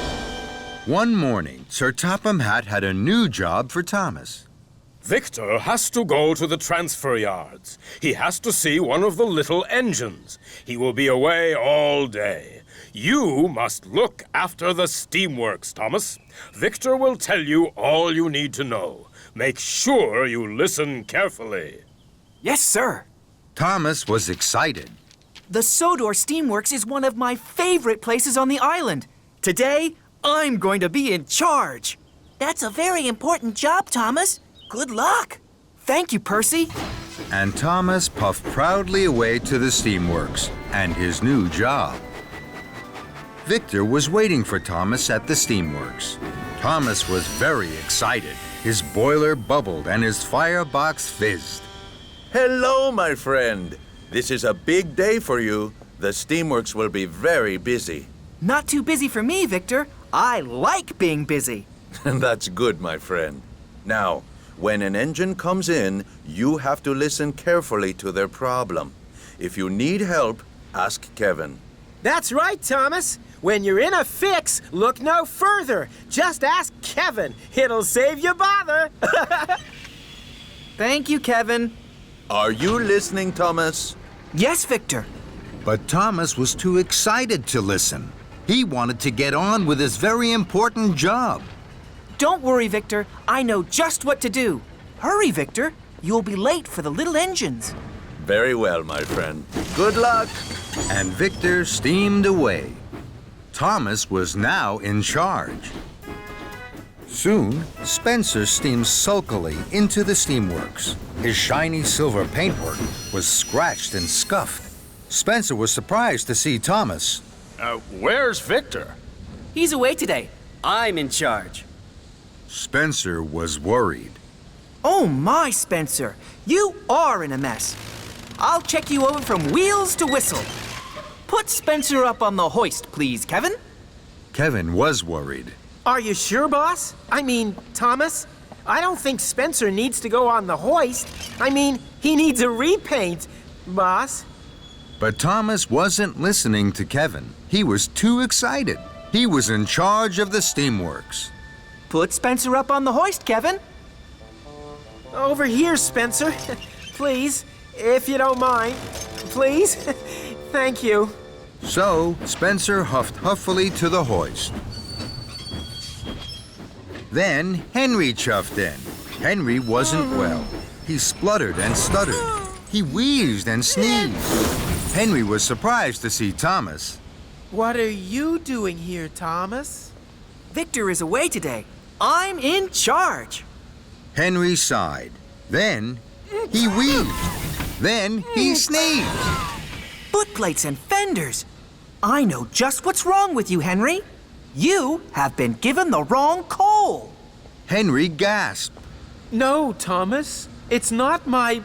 One morning, Sir Topham Hatt had a new job for Thomas. Victor has to go to the transfer yards. He has to see one of the little engines. He will be away all day. You must look after the steamworks, Thomas. Victor will tell you all you need to know. Make sure you listen carefully. Yes, sir. Thomas was excited. The Sodor Steamworks is one of my favorite places on the island. Today, I'm going to be in charge. That's a very important job, Thomas. Good luck. Thank you, Percy. And Thomas puffed proudly away to the steamworks and his new job. Victor was waiting for Thomas at the steamworks. Thomas was very excited. His boiler bubbled and his firebox fizzed. Hello, my friend. This is a big day for you. The steamworks will be very busy. Not too busy for me, Victor. I like being busy. And that's good, my friend. Now, when an engine comes in, you have to listen carefully to their problem. If you need help, ask Kevin. That's right, Thomas. When you're in a fix, look no further. Just ask Kevin. It'll save you bother. Thank you, Kevin. Are you listening, Thomas? Yes, Victor. But Thomas was too excited to listen. He wanted to get on with his very important job. Don't worry, Victor. I know just what to do. Hurry, Victor. You'll be late for the little engines. Very well, my friend. Good luck. And Victor steamed away. Thomas was now in charge. Soon, Spencer steamed sulkily into the steamworks. His shiny silver paintwork was scratched and scuffed. Spencer was surprised to see Thomas. Where's Victor? He's away today. I'm in charge. Spencer was worried. Oh my, Spencer. You are in a mess. I'll check you over from wheels to whistle. Put Spencer up on the hoist, please, Kevin. Kevin was worried. Are you sure, boss? I mean, Thomas? I don't think Spencer needs to go on the hoist. I mean, he needs a repaint, boss. But Thomas wasn't listening to Kevin. He was too excited. He was in charge of the steamworks. Put Spencer up on the hoist, Kevin. Over here, Spencer. Please, if you don't mind. Please. Thank you. So, Spencer huffed huffily to the hoist. Then, Henry chuffed in. Henry wasn't well. He spluttered and stuttered. He wheezed and sneezed. Henry was surprised to see Thomas. What are you doing here, Thomas? Victor is away today. I'm in charge. Henry sighed. Then, he wheezed. Then, he sneezed. Footplates and fenders. I know just what's wrong with you, Henry. You have been given the wrong coal. Henry gasped. No, Thomas. It's not my...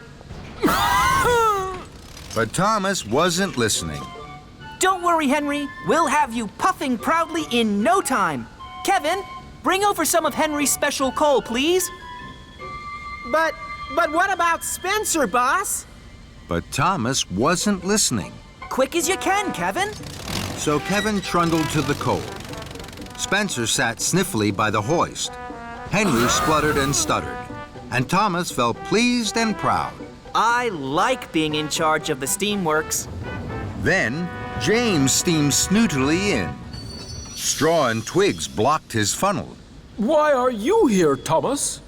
But Thomas wasn't listening. Don't worry, Henry. We'll have you puffing proudly in no time. Kevin, bring over some of Henry's special coal, please. But what about Spencer, boss? But Thomas wasn't listening. Quick as you can, Kevin. So Kevin trundled to the coal. Spencer sat sniffly by the hoist. Henry spluttered and stuttered. And Thomas felt pleased and proud. I like being in charge of the steamworks. Then James steamed snootily in. Straw and twigs blocked his funnel. Why are you here, Thomas?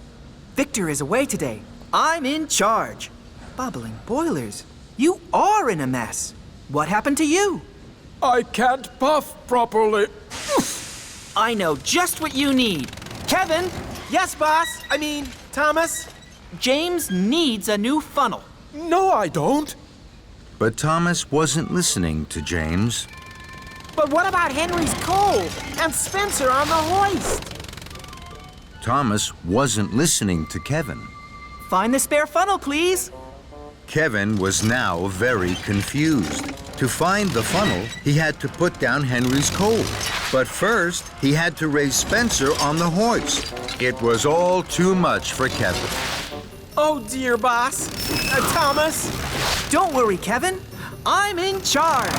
Victor is away today. I'm in charge. Bubbling boilers. You are in a mess. What happened to you? I can't puff properly. I know just what you need. Kevin! Yes, boss. I mean, Thomas. James needs a new funnel. No, I don't. But Thomas wasn't listening to James. But what about Henry's coal and Spencer on the hoist? Thomas wasn't listening to Kevin. Find the spare funnel, please. Kevin was now very confused. To find the funnel, he had to put down Henry's coal. But first, he had to raise Spencer on the hoist. It was all too much for Kevin. Oh, dear, boss. Thomas. Don't worry, Kevin. I'm in charge.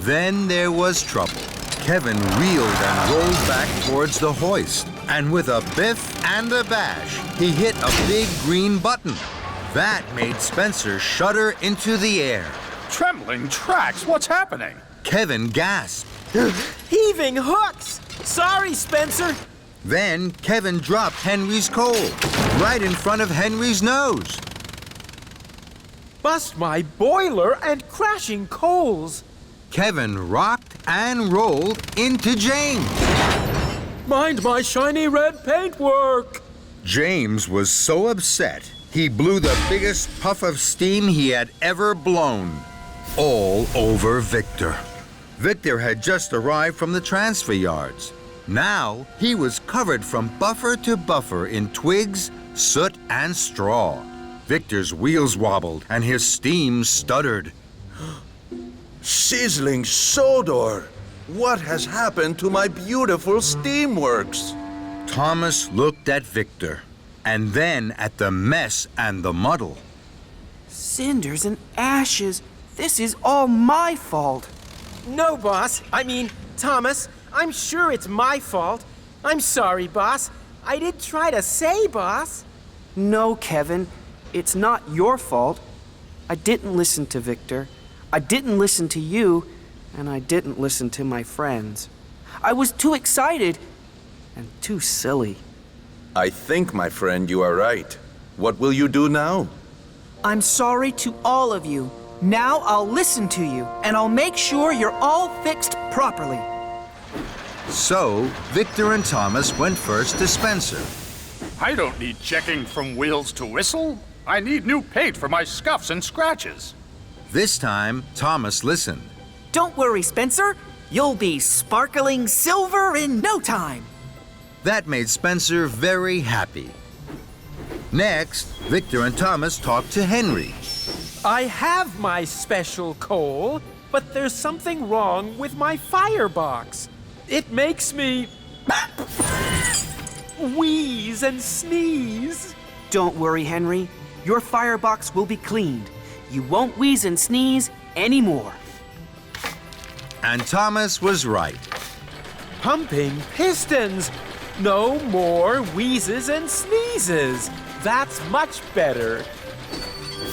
Then there was trouble. Kevin reeled and rolled back towards the hoist. And with a biff and a bash, he hit a big green button. That made Spencer shudder into the air. Trembling tracks, what's happening? Kevin gasped. Heaving hooks! Sorry, Spencer. Then Kevin dropped Henry's coal right in front of Henry's nose. Bust my boiler and crashing coals. Kevin rocked and rolled into James. Mind my shiny red paintwork. James was so upset, he blew the biggest puff of steam he had ever blown. All over Victor. Victor had just arrived from the transfer yards. Now he was covered from buffer to buffer in twigs, soot, and straw. Victor's wheels wobbled and his steam stuttered. Sizzling Sodor! What has happened to my beautiful steamworks? Thomas looked at Victor, and then at the mess and the muddle. Cinders and ashes. This is all my fault. No, boss. I mean, Thomas, I'm sure it's my fault. I'm sorry, boss. I did try to say, boss. No, Kevin, it's not your fault. I didn't listen to Victor. I didn't listen to you, and I didn't listen to my friends. I was too excited and too silly. I think, my friend, you are right. What will you do now? I'm sorry to all of you. Now I'll listen to you, and I'll make sure you're all fixed properly. So, Victor and Thomas went first to Spencer. I don't need checking from wheels to whistle. I need new paint for my scuffs and scratches. This time, Thomas listened. Don't worry, Spencer. You'll be sparkling silver in no time. That made Spencer very happy. Next, Victor and Thomas talked to Henry. I have my special coal, but there's something wrong with my firebox. It makes me wheeze and sneeze. Don't worry, Henry. Your firebox will be cleaned. You won't wheeze and sneeze anymore. And Thomas was right. Pumping pistons. No more wheezes and sneezes. That's much better.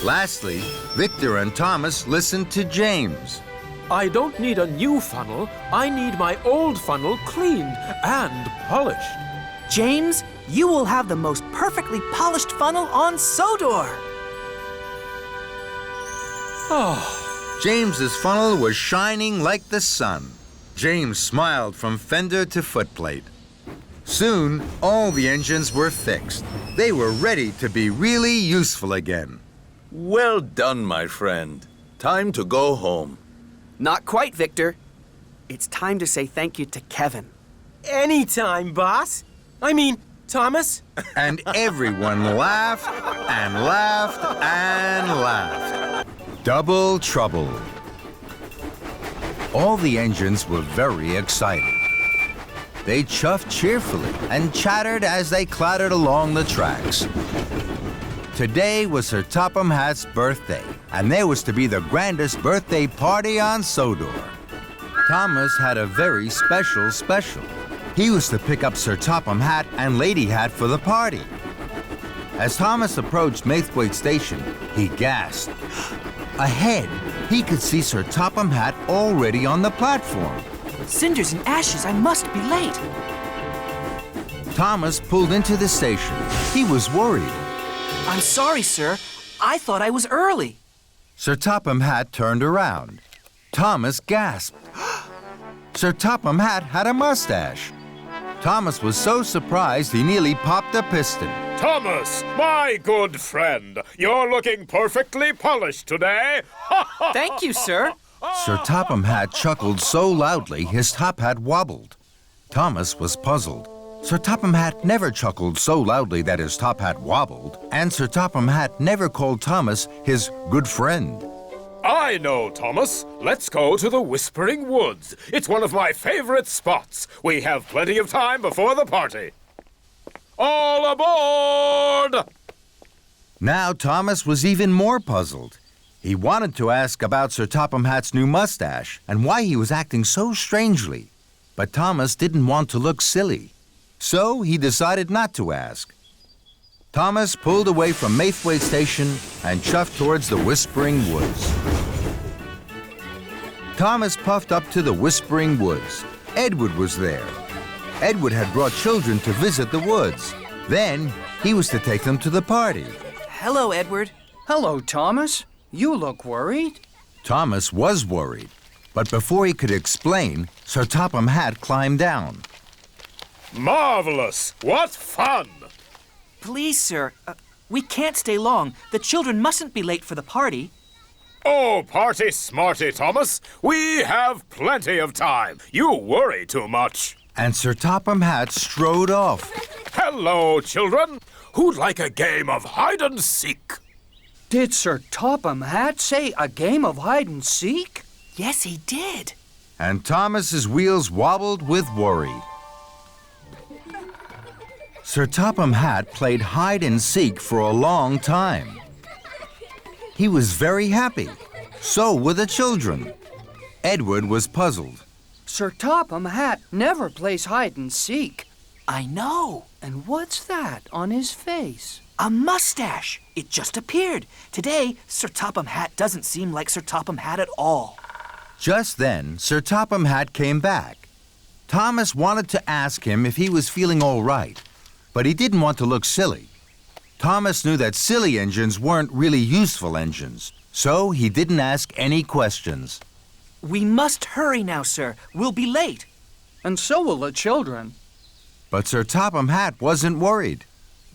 Lastly, Victor and Thomas listened to James. I don't need a new funnel. I need my old funnel cleaned and polished. James, you will have the most perfectly polished funnel on Sodor. James's funnel was shining like the sun. James smiled from fender to footplate. Soon, all the engines were fixed. They were ready to be really useful again. Well done, my friend. Time to go home. Not quite, Victor. It's time to say thank you to Kevin. Anytime, boss. I mean, Thomas. And everyone laughed and laughed and laughed. Double trouble. All the engines were very excited. They chuffed cheerfully and chattered as they clattered along the tracks. Today was Sir Topham Hatt's birthday, and there was to be the grandest birthday party on Sodor. Thomas had a very special. He was to pick up Sir Topham Hatt and Lady Hatt for the party. As Thomas approached Maithwaite Station, he gasped. Ahead, he could see Sir Topham Hatt already on the platform. Cinders and ashes, I must be late. Thomas pulled into the station. He was worried. I'm sorry, sir. I thought I was early. Sir Topham Hatt turned around. Thomas gasped. Sir Topham Hatt had a mustache. Thomas was so surprised he nearly popped a piston. Thomas, my good friend, you're looking perfectly polished today. Thank you, sir. Sir Topham Hatt chuckled so loudly his top hat wobbled. Thomas was puzzled. Sir Topham Hatt never chuckled so loudly that his top hat wobbled, and Sir Topham Hatt never called Thomas his good friend. I know, Thomas. Let's go to the Whispering Woods. It's one of my favorite spots. We have plenty of time before the party. All aboard! Now Thomas was even more puzzled. He wanted to ask about Sir Topham Hatt's new mustache and why he was acting so strangely. But Thomas didn't want to look silly. So he decided not to ask. Thomas pulled away from Maithwaite Station and chuffed towards the Whispering Woods. Thomas puffed up to the Whispering Woods. Edward was there. Edward had brought children to visit the woods. Then he was to take them to the party. Hello, Edward. Hello, Thomas. You look worried. Thomas was worried. But before he could explain, Sir Topham Hatt climbed down. Marvelous! What fun! Please, sir, we can't stay long. The children mustn't be late for the party. Oh, party smarty, Thomas. We have plenty of time. You worry too much. And Sir Topham Hatt strode off. Hello, children. Who'd like a game of hide and seek? Did Sir Topham Hatt say a game of hide and seek? Yes, he did. And Thomas's wheels wobbled with worry. Sir Topham Hatt played hide and seek for a long time. He was very happy. So were the children. Edward was puzzled. Sir Topham Hatt never plays hide and seek. I know. And what's that on his face? A mustache. It just appeared. Today, Sir Topham Hatt doesn't seem like Sir Topham Hatt at all. Just then, Sir Topham Hatt came back. Thomas wanted to ask him if he was feeling all right, but he didn't want to look silly. Thomas knew that silly engines weren't really useful engines, so he didn't ask any questions. We must hurry now, sir. We'll be late. And so will the children. But Sir Topham Hatt wasn't worried.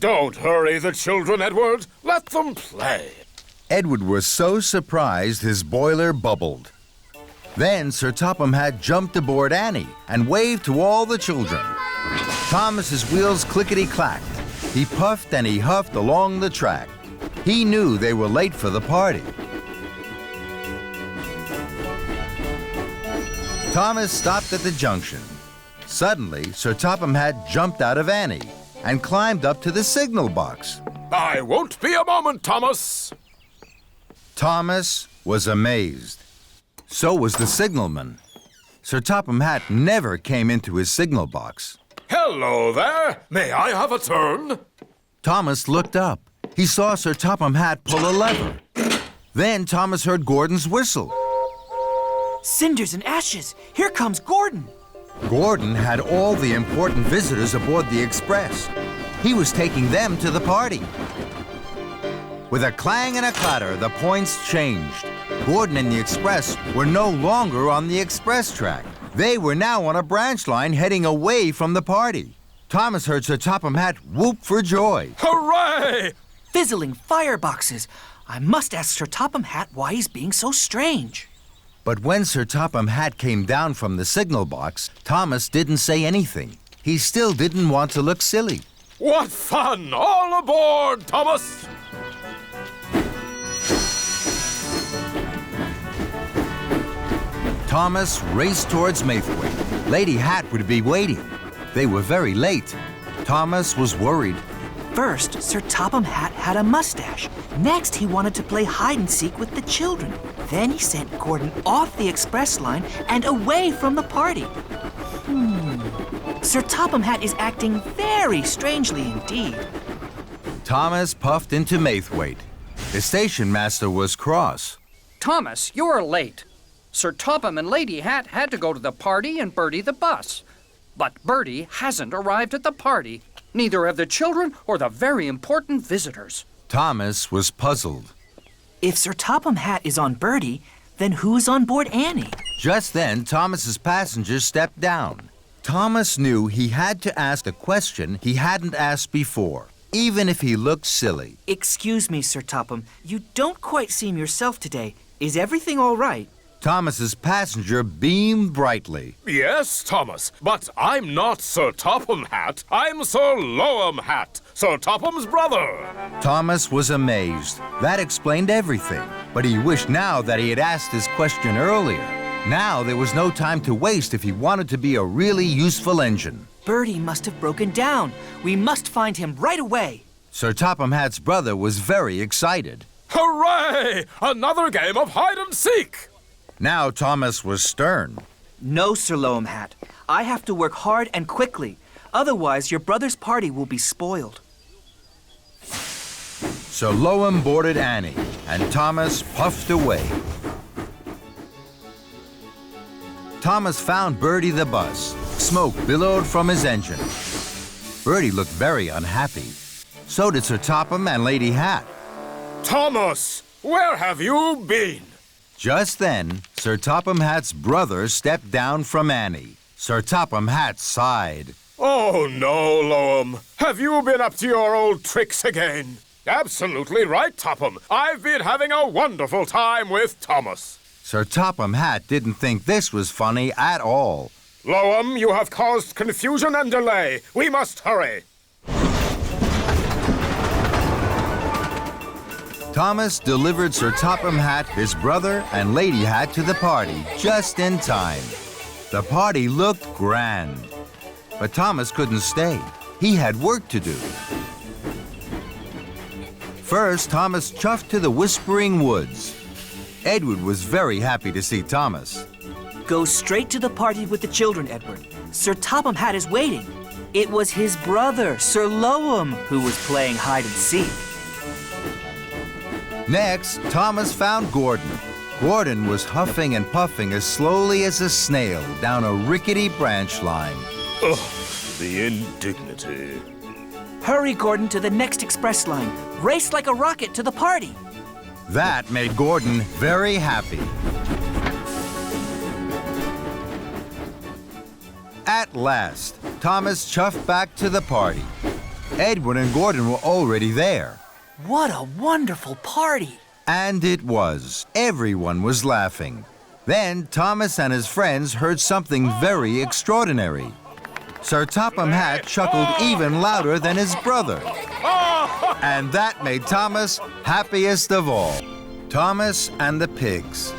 Don't hurry the children, Edward. Let them play. Edward was so surprised his boiler bubbled. Then Sir Topham Hatt jumped aboard Annie and waved to all the children. Thomas's wheels clickety-clacked. He puffed and he huffed along the track. He knew they were late for the party. Thomas stopped at the junction. Suddenly, Sir Topham Hatt jumped out of Annie and climbed up to the signal box. I won't be a moment, Thomas. Thomas was amazed. So was the signalman. Sir Topham Hatt never came into his signal box. Hello there. May I have a turn? Thomas looked up. He saw Sir Topham Hatt pull a lever. Then Thomas heard Gordon's whistle. Cinders and ashes. Here comes Gordon. Gordon had all the important visitors aboard the express. He was taking them to the party. With a clang and a clatter, the points changed. Gordon and the express were no longer on the express track. They were now on a branch line heading away from the party. Thomas heard Sir Topham Hatt whoop for joy. Hooray! Fizzling fireboxes. I must ask Sir Topham Hatt why he's being so strange. But when Sir Topham Hatt came down from the signal box, Thomas didn't say anything. He still didn't want to look silly. What fun! All aboard, Thomas! Thomas raced towards Maithwaite. Lady Hatt would be waiting. They were very late. Thomas was worried. First, Sir Topham Hatt had a mustache. Next, he wanted to play hide-and-seek with the children. Then he sent Gordon off the express line and away from the party. Sir Topham Hatt is acting very strangely indeed. Thomas puffed into Maithwaite. The station master was cross. Thomas, you're late. Sir Topham and Lady Hatt had to go to the party and Bertie the bus. But Bertie hasn't arrived at the party. Neither have the children or the very important visitors. Thomas was puzzled. If Sir Topham Hatt is on Bertie, then who's on board Annie? Just then, Thomas's passengers stepped down. Thomas knew he had to ask a question he hadn't asked before, even if he looked silly. Excuse me, Sir Topham. You don't quite seem yourself today. Is everything all right? Thomas's passenger beamed brightly. Yes, Thomas, but I'm not Sir Topham Hatt. I'm Sir Loam Hatt, Sir Topham's brother. Thomas was amazed. That explained everything. But he wished now that he had asked his question earlier. Now there was no time to waste if he wanted to be a really useful engine. Bertie must have broken down. We must find him right away. Sir Topham Hatt's brother was very excited. Hooray! Another game of hide and seek! Now Thomas was stern. No, Sir Loam Hatt. I have to work hard and quickly. Otherwise, your brother's party will be spoiled. So Loam boarded Annie, and Thomas puffed away. Thomas found Bertie the bus. Smoke billowed from his engine. Bertie looked very unhappy. So did Sir Topham and Lady Hatt. Thomas, where have you been? Just then, Sir Topham Hatt's brother stepped down from Annie. Sir Topham Hatt sighed. Oh, no, Loam. Have you been up to your old tricks again? Absolutely right, Topham. I've been having a wonderful time with Thomas. Sir Topham Hatt didn't think this was funny at all. Loam, you have caused confusion and delay. We must hurry. Thomas delivered Sir Topham Hatt, his brother, and Lady Hatt to the party just in time. The party looked grand. But Thomas couldn't stay. He had work to do. First, Thomas chuffed to the Whispering Woods. Edward was very happy to see Thomas. Go straight to the party with the children, Edward. Sir Topham Hatt is waiting. It was his brother, Sir Lowem, who was playing hide and seek. Next, Thomas found Gordon. Gordon was huffing and puffing as slowly as a snail down a rickety branch line. Ugh, the indignity. Hurry, Gordon, to the next express line. Race like a rocket to the party. That made Gordon very happy. At last, Thomas chuffed back to the party. Edward and Gordon were already there. What a wonderful party! And it was. Everyone was laughing. Then Thomas and his friends heard something very extraordinary. Sir Topham Hatt chuckled even louder than his brother. And that made Thomas happiest of all. Thomas and the pigs.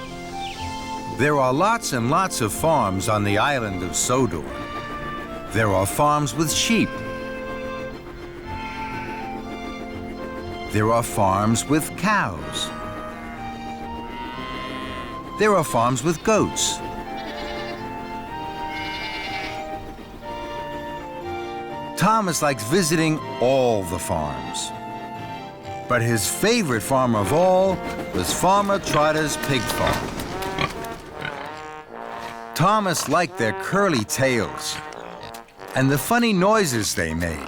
There are lots and lots of farms on the island of Sodor. There are farms with sheep. There are farms with cows. There are farms with goats. Thomas likes visiting all the farms. But his favorite farm of all was Farmer Trotter's pig farm. Thomas liked their curly tails and the funny noises they made.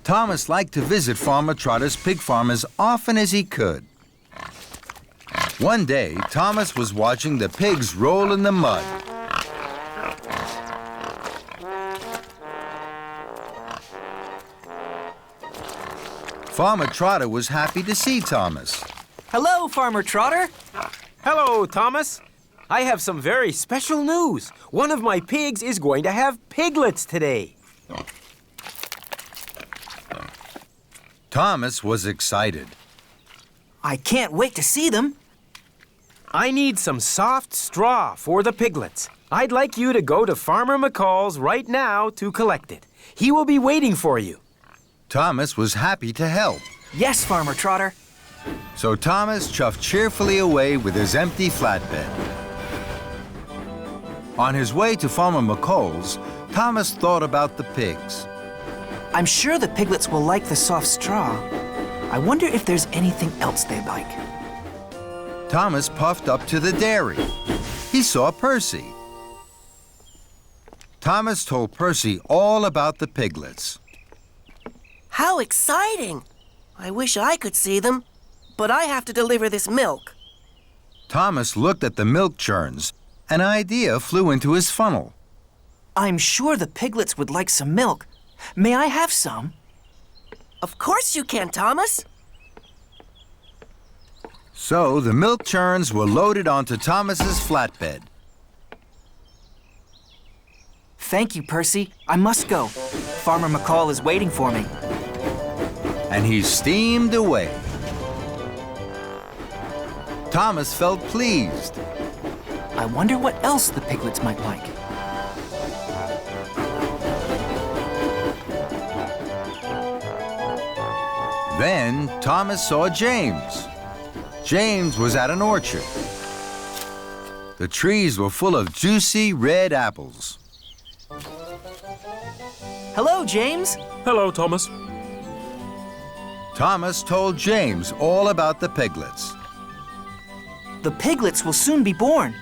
Thomas liked to visit Farmer Trotter's pig farm as often as he could. One day, Thomas was watching the pigs roll in the mud. Farmer Trotter was happy to see Thomas. Hello, Farmer Trotter. Hello, Thomas. I have some very special news. One of my pigs is going to have piglets today. Thomas was excited. I can't wait to see them. I need some soft straw for the piglets. I'd like you to go to Farmer McCall's right now to collect it. He will be waiting for you. Thomas was happy to help. Yes, Farmer Trotter. So Thomas chuffed cheerfully away with his empty flatbed. On his way to Farmer McCall's, Thomas thought about the pigs. I'm sure the piglets will like the soft straw. I wonder if there's anything else they like. Thomas puffed up to the dairy. He saw Percy. Thomas told Percy all about the piglets. How exciting! I wish I could see them, but I have to deliver this milk. Thomas looked at the milk churns. An idea flew into his funnel. I'm sure the piglets would like some milk. May I have some? Of course you can, Thomas. So the milk churns were loaded onto Thomas's flatbed. Thank you, Percy. I must go. Farmer McCall is waiting for me. And he steamed away. Thomas felt pleased. I wonder what else the piglets might like. Then Thomas saw James. James was at an orchard. The trees were full of juicy red apples. Hello, James. Hello, Thomas. Thomas told James all about the piglets. The piglets will soon be born.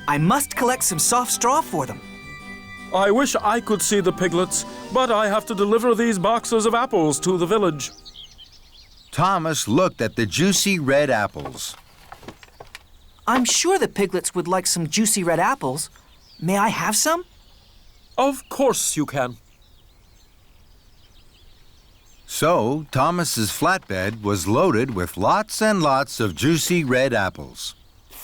I must collect some soft straw for them. I wish I could see the piglets, but I have to deliver these boxes of apples to the village. Thomas looked at the juicy red apples. I'm sure the piglets would like some juicy red apples. May I have some? Of course you can. So Thomas's flatbed was loaded with lots and lots of juicy red apples.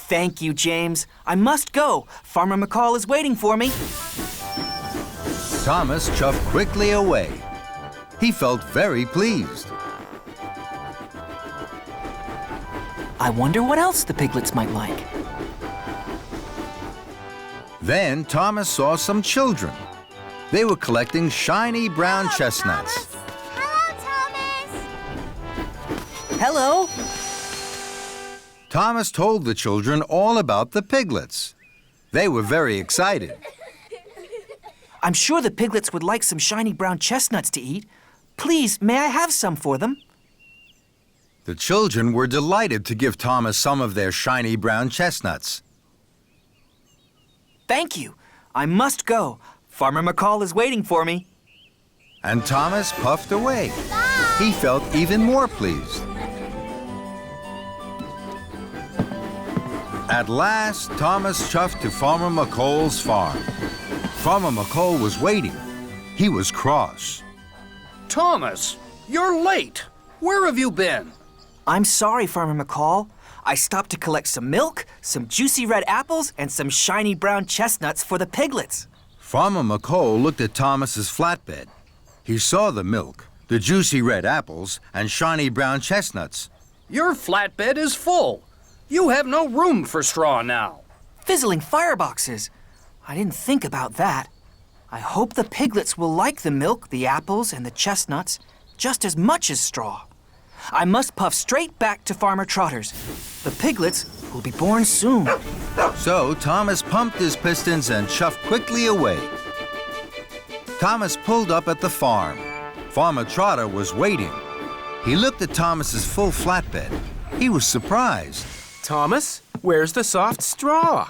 Thank you, James. I must go. Farmer McCall is waiting for me. Thomas chuffed quickly away. He felt very pleased. I wonder what else the piglets might like. Then Thomas saw some children. They were collecting shiny brown chestnuts. Thomas. Hello, Thomas. Hello. Thomas told the children all about the piglets. They were very excited. I'm sure the piglets would like some shiny brown chestnuts to eat. Please, may I have some for them? The children were delighted to give Thomas some of their shiny brown chestnuts. Thank you. I must go. Farmer McCall is waiting for me. And Thomas puffed away. He felt even more pleased. At last, Thomas chuffed to Farmer McCall's farm. Farmer McCall was waiting. He was cross. Thomas, you're late. Where have you been? I'm sorry, Farmer McCall. I stopped to collect some milk, some juicy red apples, and some shiny brown chestnuts for the piglets. Farmer McCall looked at Thomas's flatbed. He saw the milk, the juicy red apples, and shiny brown chestnuts. Your flatbed is full. You have no room for straw now. Fizzling fireboxes. I didn't think about that. I hope the piglets will like the milk, the apples, and the chestnuts just as much as straw. I must puff straight back to Farmer Trotter's. The piglets will be born soon. So Thomas pumped his pistons and chuffed quickly away. Thomas pulled up at the farm. Farmer Trotter was waiting. He looked at Thomas's full flatbed. He was surprised. Thomas, where's the soft straw?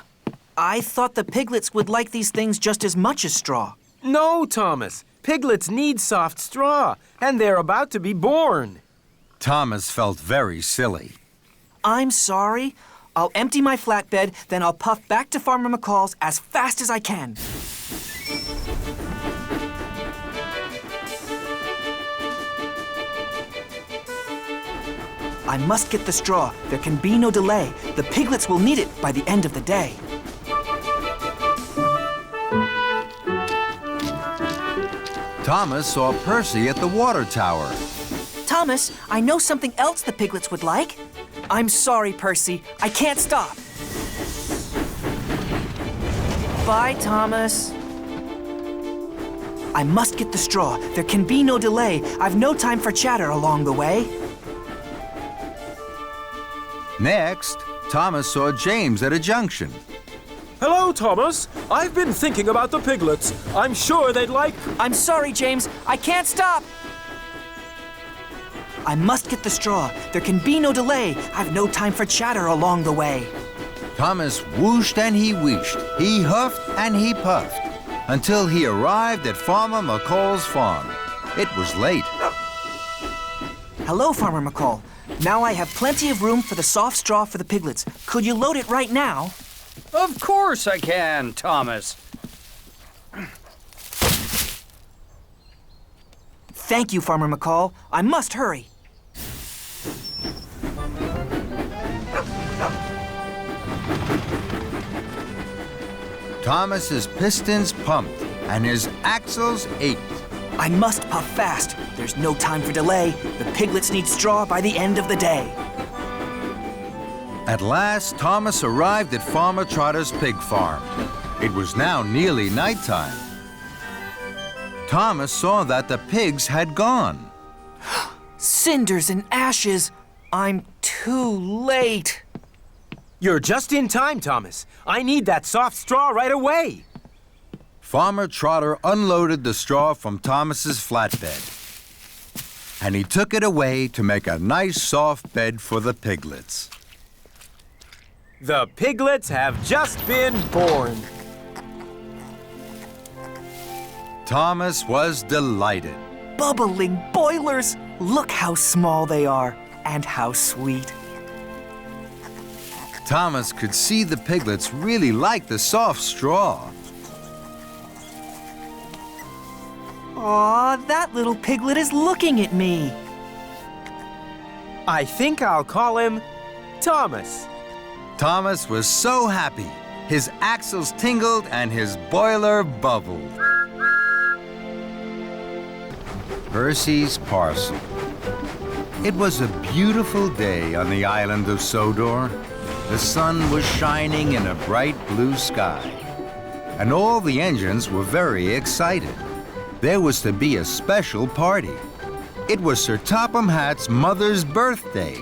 I thought the piglets would like these things just as much as straw. No, Thomas. Piglets need soft straw, and they're about to be born. Thomas felt very silly. I'm sorry. I'll empty my flatbed, then I'll puff back to Farmer McCall's as fast as I can. I must get the straw. There can be no delay. The piglets will need it by the end of the day. Thomas saw Percy at the water tower. Thomas, I know something else the piglets would like. I'm sorry, Percy. I can't stop. Bye, Thomas. I must get the straw. There can be no delay. I've no time for chatter along the way. Next, Thomas saw James at a junction. Hello, Thomas. I've been thinking about the piglets. I'm sure they'd like... I'm sorry, James. I can't stop. I must get the straw. There can be no delay. I've no time for chatter along the way. Thomas whooshed and he wheeshed. He huffed and he puffed until he arrived at Farmer McCall's farm. It was late. Hello, Farmer McCall. Now I have plenty of room for the soft straw for the piglets. Could you load it right now? Of course I can, Thomas. Thank you, Farmer McCall. I must hurry. Thomas's pistons pumped and his axles ached. I must puff fast. There's no time for delay. The piglets need straw by the end of the day. At last, Thomas arrived at Farmer Trotter's pig farm. It was now nearly nighttime. Thomas saw that the pigs had gone. Cinders and ashes. I'm too late. You're just in time, Thomas. I need that soft straw right away. Farmer Trotter unloaded the straw from Thomas's flatbed, and he took it away to make a nice soft bed for the piglets. The piglets have just been born. Thomas was delighted. Bubbling boilers. Look how small they are and how sweet. Thomas could see the piglets really liked the soft straw. Aw, that little piglet is looking at me. I think I'll call him Thomas. Thomas was so happy. His axles tingled and his boiler bubbled. Percy's Parcel. It was a beautiful day on the island of Sodor. The sun was shining in a bright blue sky, and all the engines were very excited. There was to be a special party. It was Sir Topham Hatt's mother's birthday.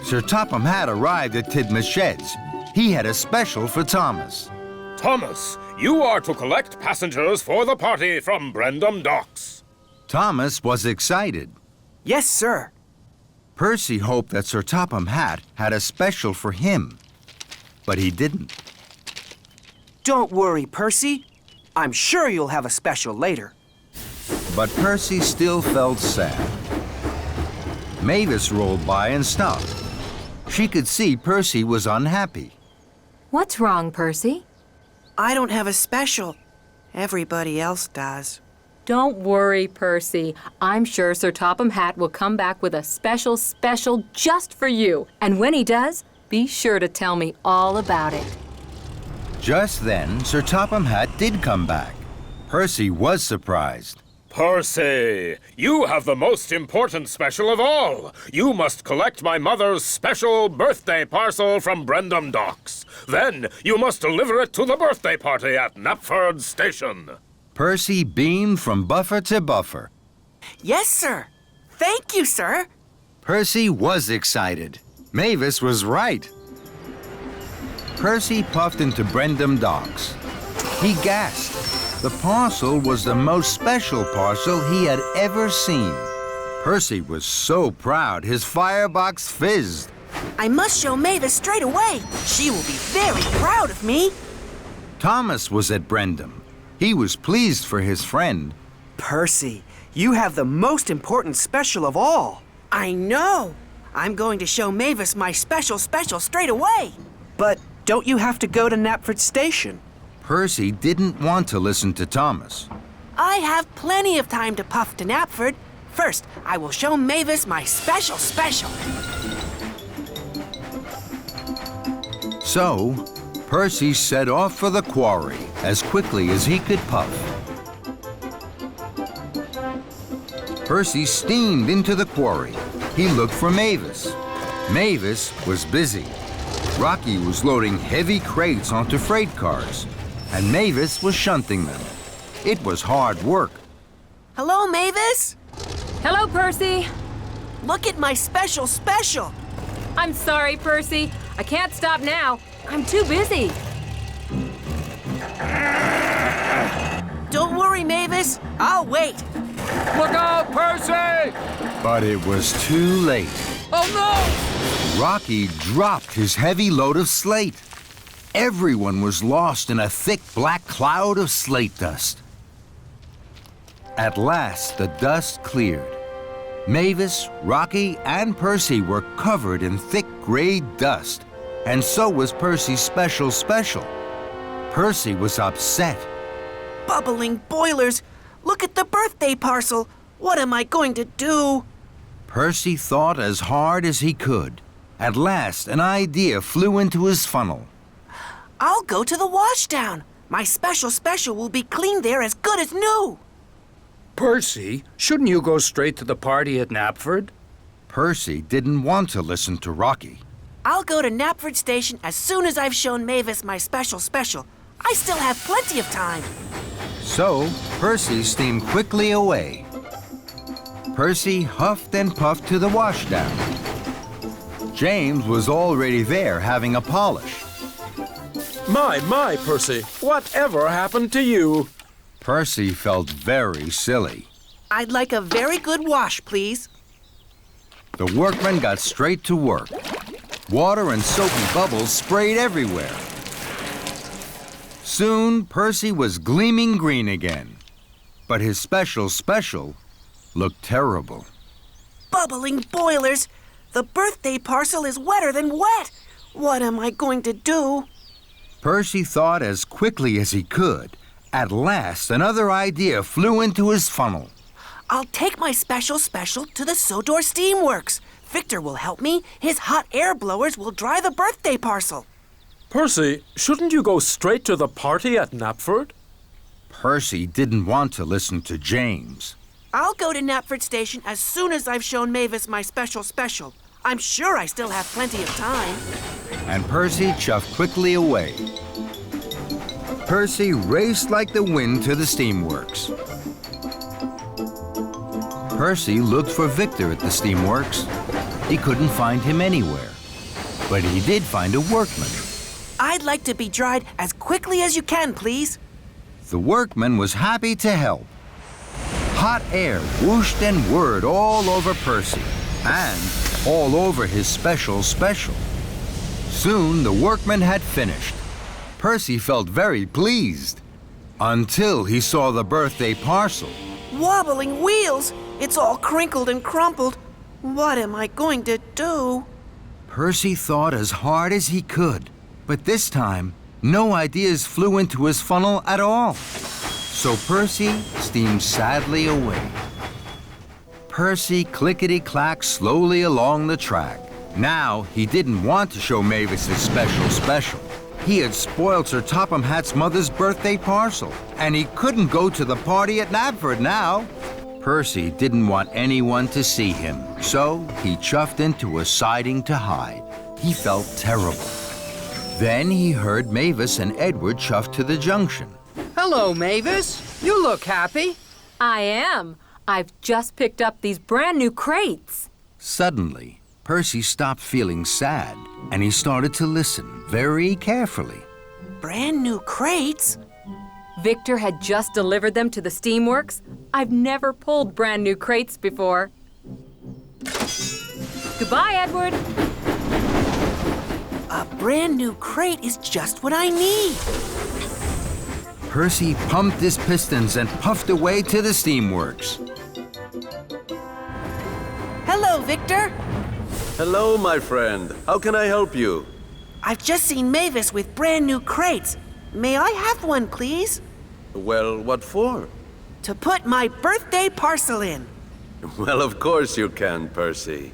Sir Topham Hatt arrived at Tidmouth Sheds. He had a special for Thomas. Thomas, you are to collect passengers for the party from Brendam Docks. Thomas was excited. Yes, sir. Percy hoped that Sir Topham Hatt had a special for him, but he didn't. Don't worry, Percy. I'm sure you'll have a special later. But Percy still felt sad. Mavis rolled by and stopped. She could see Percy was unhappy. What's wrong, Percy? I don't have a special. Everybody else does. Don't worry, Percy. I'm sure Sir Topham Hatt will come back with a special just for you. And when he does, be sure to tell me all about it. Just then, Sir Topham Hatt did come back. Percy was surprised. Percy, you have the most important special of all. You must collect my mother's special birthday parcel from Brendam Docks. Then you must deliver it to the birthday party at Knapford Station. Percy beamed from buffer to buffer. Yes, sir. Thank you, sir. Percy was excited. Mavis was right. Percy puffed into Brendam Docks. He gasped. The parcel was the most special parcel he had ever seen. Percy was so proud his firebox fizzed. I must show Mavis straight away. She will be very proud of me. Thomas was at Brendam. He was pleased for his friend. Percy, you have the most important special of all. I know. I'm going to show Mavis my special straight away. But don't you have to go to Knapford Station? Percy didn't want to listen to Thomas. I have plenty of time to puff to Knapford. First, I will show Mavis my special. So, Percy set off for the quarry as quickly as he could puff. Percy steamed into the quarry. He looked for Mavis. Mavis was busy. Rocky was loading heavy crates onto freight cars, and Mavis was shunting them. It was hard work. Hello, Mavis. Hello, Percy. Look at my special. I'm sorry, Percy. I can't stop now. I'm too busy. Don't worry, Mavis. I'll wait. Look out, Percy! But it was too late. Oh, no! Rocky dropped his heavy load of slate. Everyone was lost in a thick black cloud of slate dust. At last, the dust cleared. Mavis, Rocky, and Percy were covered in thick gray dust, and so was Percy's special. Percy was upset. Bubbling boilers. Look at the birthday parcel. What am I going to do? Percy thought as hard as he could. At last, an idea flew into his funnel. I'll go to the washdown. My special will be clean there as good as new. Percy, shouldn't you go straight to the party at Knapford? Percy didn't want to listen to Rocky. I'll go to Knapford Station as soon as I've shown Mavis my special. I still have plenty of time. So, Percy steamed quickly away. Percy huffed and puffed to the washdown. James was already there having a polish. My, Percy, whatever happened to you? Percy felt very silly. I'd like a very good wash, please. The workmen got straight to work. Water and soapy bubbles sprayed everywhere. Soon, Percy was gleaming green again. But his special looked terrible. Bubbling boilers! The birthday parcel is wetter than wet! What am I going to do? Percy thought as quickly as he could. At last, another idea flew into his funnel. I'll take my special to the Sodor Steamworks. Victor will help me. His hot air blowers will dry the birthday parcel. Percy, shouldn't you go straight to the party at Knapford? Percy didn't want to listen to James. I'll go to Knapford Station as soon as I've shown Mavis my special. I'm sure I still have plenty of time. And Percy chuffed quickly away. Percy raced like the wind to the steamworks. Percy looked for Victor at the steamworks. He couldn't find him anywhere. but he did find a workman. I'd like to be dried as quickly as you can, please. The workman was happy to help. Hot air whooshed and whirred all over Percy and all over his special. Soon the workman had finished. Percy felt very pleased until he saw the birthday parcel. Wobbling wheels! It's all crinkled and crumpled. What am I going to do? Percy thought as hard as he could, but this time, no ideas flew into his funnel at all. So Percy steamed sadly away. Percy clickety-clacked slowly along the track. Now he didn't want to show Mavis his special. He had spoiled Sir Topham Hatt's mother's birthday parcel, and he couldn't go to the party at Knapford now. Percy didn't want anyone to see him, so he chuffed into a siding to hide. He felt terrible. Then he heard Mavis and Edward chuff to the junction. Hello, Mavis. You look happy. I am. I've just picked up these brand new crates. Suddenly, Percy stopped feeling sad, and he started to listen very carefully. Brand new crates? Victor had just delivered them to the steamworks. I've never pulled brand new crates before. Goodbye, Edward. A brand new crate is just what I need. Percy pumped his pistons and puffed away to the steamworks. Hello, Victor. Hello, my friend. How can I help you? I've just seen Mavis with brand new crates. May I have one, please? Well, what for? To put my birthday parcel in. Well, of course you can, Percy.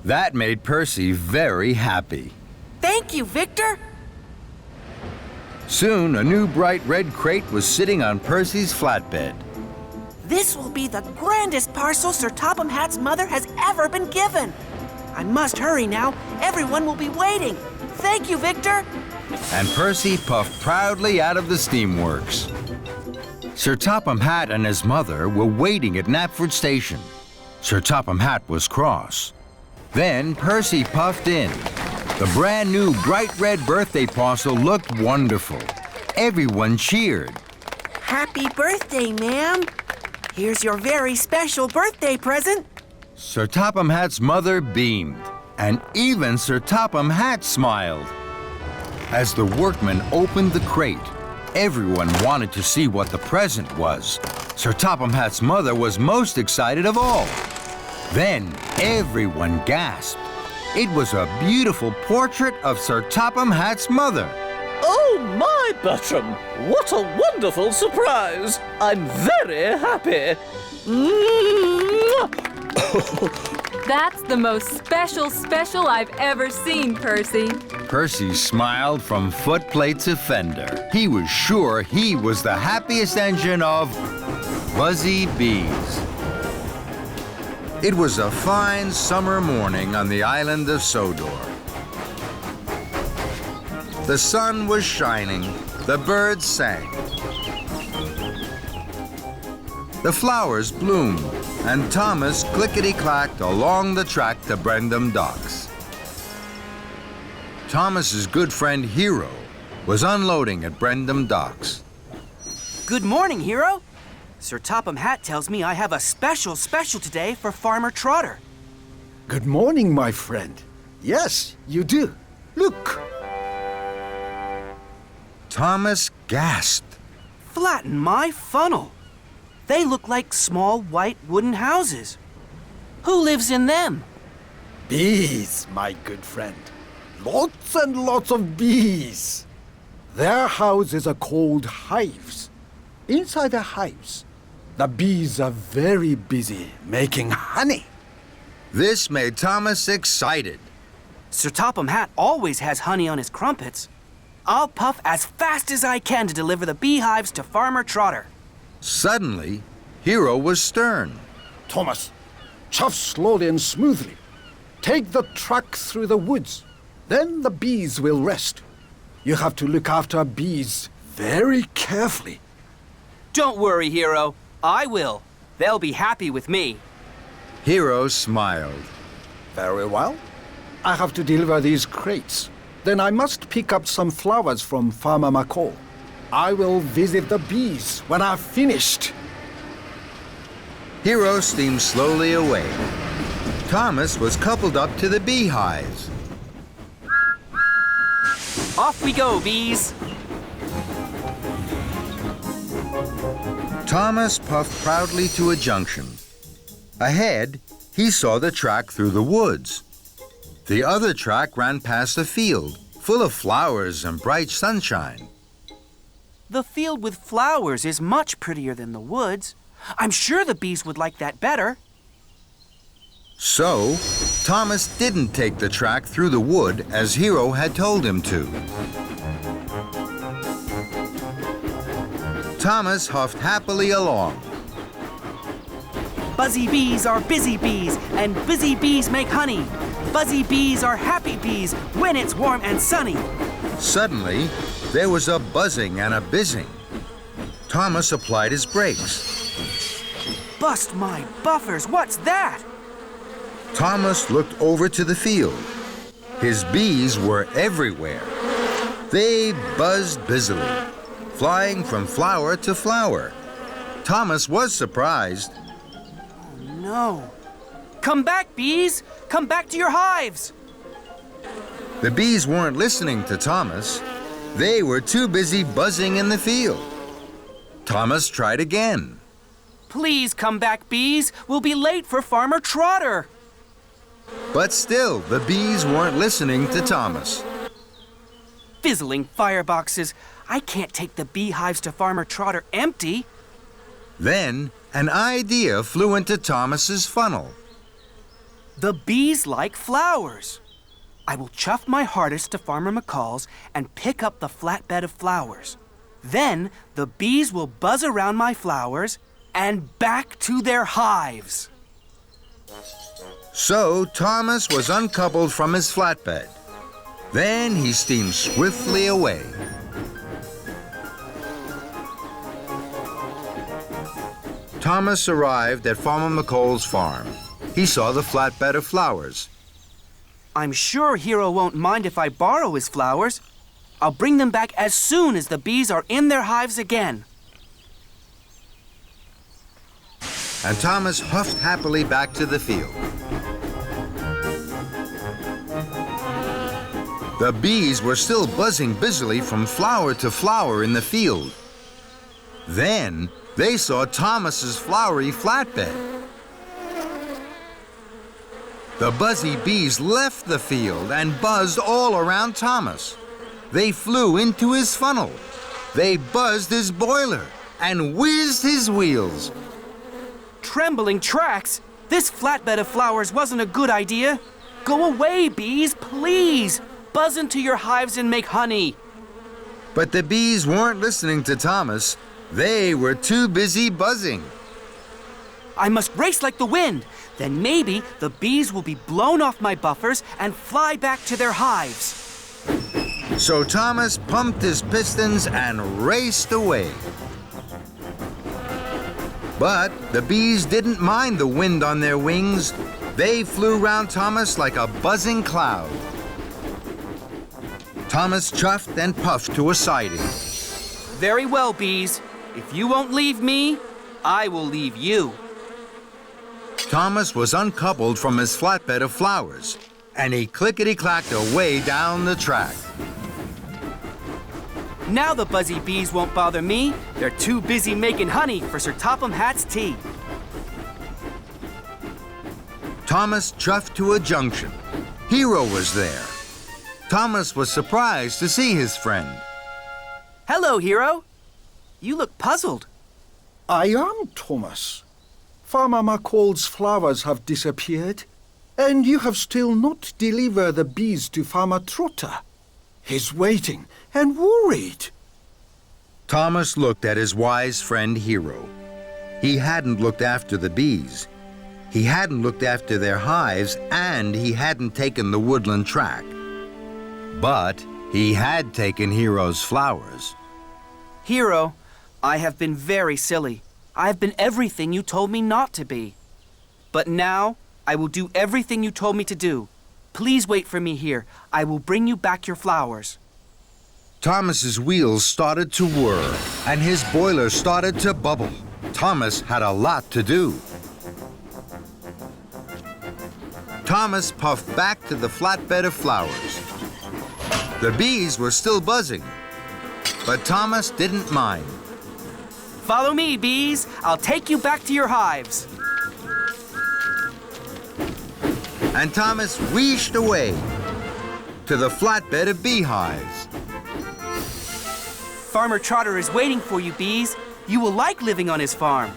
That made Percy very happy. Thank you, Victor. Soon, a new bright red crate was sitting on Percy's flatbed. This will be the grandest parcel Sir Topham Hatt's mother has ever been given. I must hurry now. Everyone will be waiting. Thank you, Victor. And Percy puffed proudly out of the steamworks. Sir Topham Hatt and his mother were waiting at Knapford Station. Sir Topham Hatt was cross. Then Percy puffed in. The brand new bright red birthday parcel looked wonderful. Everyone cheered. Happy birthday, ma'am. Here's your very special birthday present. Sir Topham Hatt's mother beamed, and even Sir Topham Hatt smiled. As the workmen opened the crate, everyone wanted to see what the present was. Sir Topham Hatt's mother was most excited of all. Then everyone gasped. It was a beautiful portrait of Sir Topham Hatt's mother. Oh, my Bertram! What a wonderful surprise! I'm very happy. That's the most special I've ever seen, Percy. Percy smiled from footplate to fender. He was sure he was the happiest engine of Buzzy Bees. It was a fine summer morning on the island of Sodor. The sun was shining, the birds sang. The flowers bloomed, and Thomas clickety-clacked along the track to Brendam Docks. Thomas's good friend Hero was unloading at Brendam Docks. Good morning, Hero. Sir Topham Hatt tells me I have a special today for Farmer Trotter. Good morning, my friend. Yes, you do. Look. Thomas gasped. Flatten my funnel. They look like small white wooden houses. Who lives in them? Bees, my good friend. Lots and lots of bees. Their houses are called hives. Inside the hives, the bees are very busy making honey. This made Thomas excited. Sir Topham Hatt always has honey on his crumpets. I'll puff as fast as I can to deliver the beehives to Farmer Trotter. Suddenly, Hero was stern. Thomas, chuff slowly and smoothly. Take the truck through the woods. Then the bees will rest. You have to look after bees very carefully. Don't worry, Hero. I will. They'll be happy with me. Hero smiled. Very well. I have to deliver these crates. Then I must pick up some flowers from Farmer McCall. I will visit the bees when I've finished. Hero steamed slowly away. Thomas was coupled up to the beehives. Off we go, bees. Thomas puffed proudly to a junction. Ahead, he saw the track through the woods. The other track ran past a field, full of flowers and bright sunshine. The field with flowers is much prettier than the woods. I'm sure the bees would like that better. So, Thomas didn't take the track through the wood as Hero had told him to. Thomas huffed happily along. Buzzy bees are busy bees, and busy bees make honey. Buzzy bees are happy bees when it's warm and sunny. Suddenly, there was a buzzing and a bizzing. Thomas applied his brakes. Bust my buffers, what's that? Thomas looked over to the field. His bees were everywhere. They buzzed busily, flying from flower to flower. Thomas was surprised. Oh, no. Come back, bees! Come back to your hives! The bees weren't listening to Thomas. They were too busy buzzing in the field. Thomas tried again. Please come back, bees. We'll be late for Farmer Trotter. But still, the bees weren't listening to Thomas. Fizzling fireboxes. I can't take the beehives to Farmer Trotter empty. Then, an idea flew into Thomas's funnel. The bees like flowers. I will chuff my hardest to Farmer McCall's and pick up the flatbed of flowers. Then, the bees will buzz around my flowers and back to their hives. So Thomas was uncoupled from his flatbed. Then he steamed swiftly away. Thomas arrived at Farmer McCall's farm. He saw the flatbed of flowers. I'm sure Hero won't mind if I borrow his flowers. I'll bring them back as soon as the bees are in their hives again. And Thomas huffed happily back to the field. The bees were still buzzing busily from flower to flower in the field. Then they saw Thomas's flowery flatbed. The buzzy bees left the field and buzzed all around Thomas. They flew into his funnel. They buzzed his boiler and whizzed his wheels. Trembling tracks! This flatbed of flowers wasn't a good idea. Go away, bees, please! Buzz into your hives and make honey. But the bees weren't listening to Thomas. They were too busy buzzing. I must race like the wind. Then maybe the bees will be blown off my buffers and fly back to their hives. So Thomas pumped his pistons and raced away. But the bees didn't mind the wind on their wings. They flew round Thomas like a buzzing cloud. Thomas chuffed and puffed to a siding. Very well, bees. If you won't leave me, I will leave you. Thomas was uncoupled from his flatbed of flowers, and he clickety-clacked away down the track. Now the buzzy bees won't bother me. They're too busy making honey for Sir Topham Hatt's tea. Thomas chuffed to a junction. Hero was there. Thomas was surprised to see his friend. Hello, Hero. You look puzzled. I am Thomas. Farmer McCall's flowers have disappeared, and you have still not delivered the bees to Farmer Trotter. He's waiting and worried. Thomas looked at his wise friend Hero. He hadn't looked after the bees. He hadn't looked after their hives, and he hadn't taken the woodland track. But he had taken Hero's flowers. Hero, I have been very silly. I have been everything you told me not to be. But now, I will do everything you told me to do. Please wait for me here. I will bring you back your flowers. Thomas's wheels started to whir, and his boiler started to bubble. Thomas had a lot to do. Thomas puffed back to the flatbed of flowers. The bees were still buzzing, but Thomas didn't mind. Follow me, bees. I'll take you back to your hives. And Thomas wheeshed away to the flatbed of beehives. Farmer Trotter is waiting for you, bees. You will like living on his farm.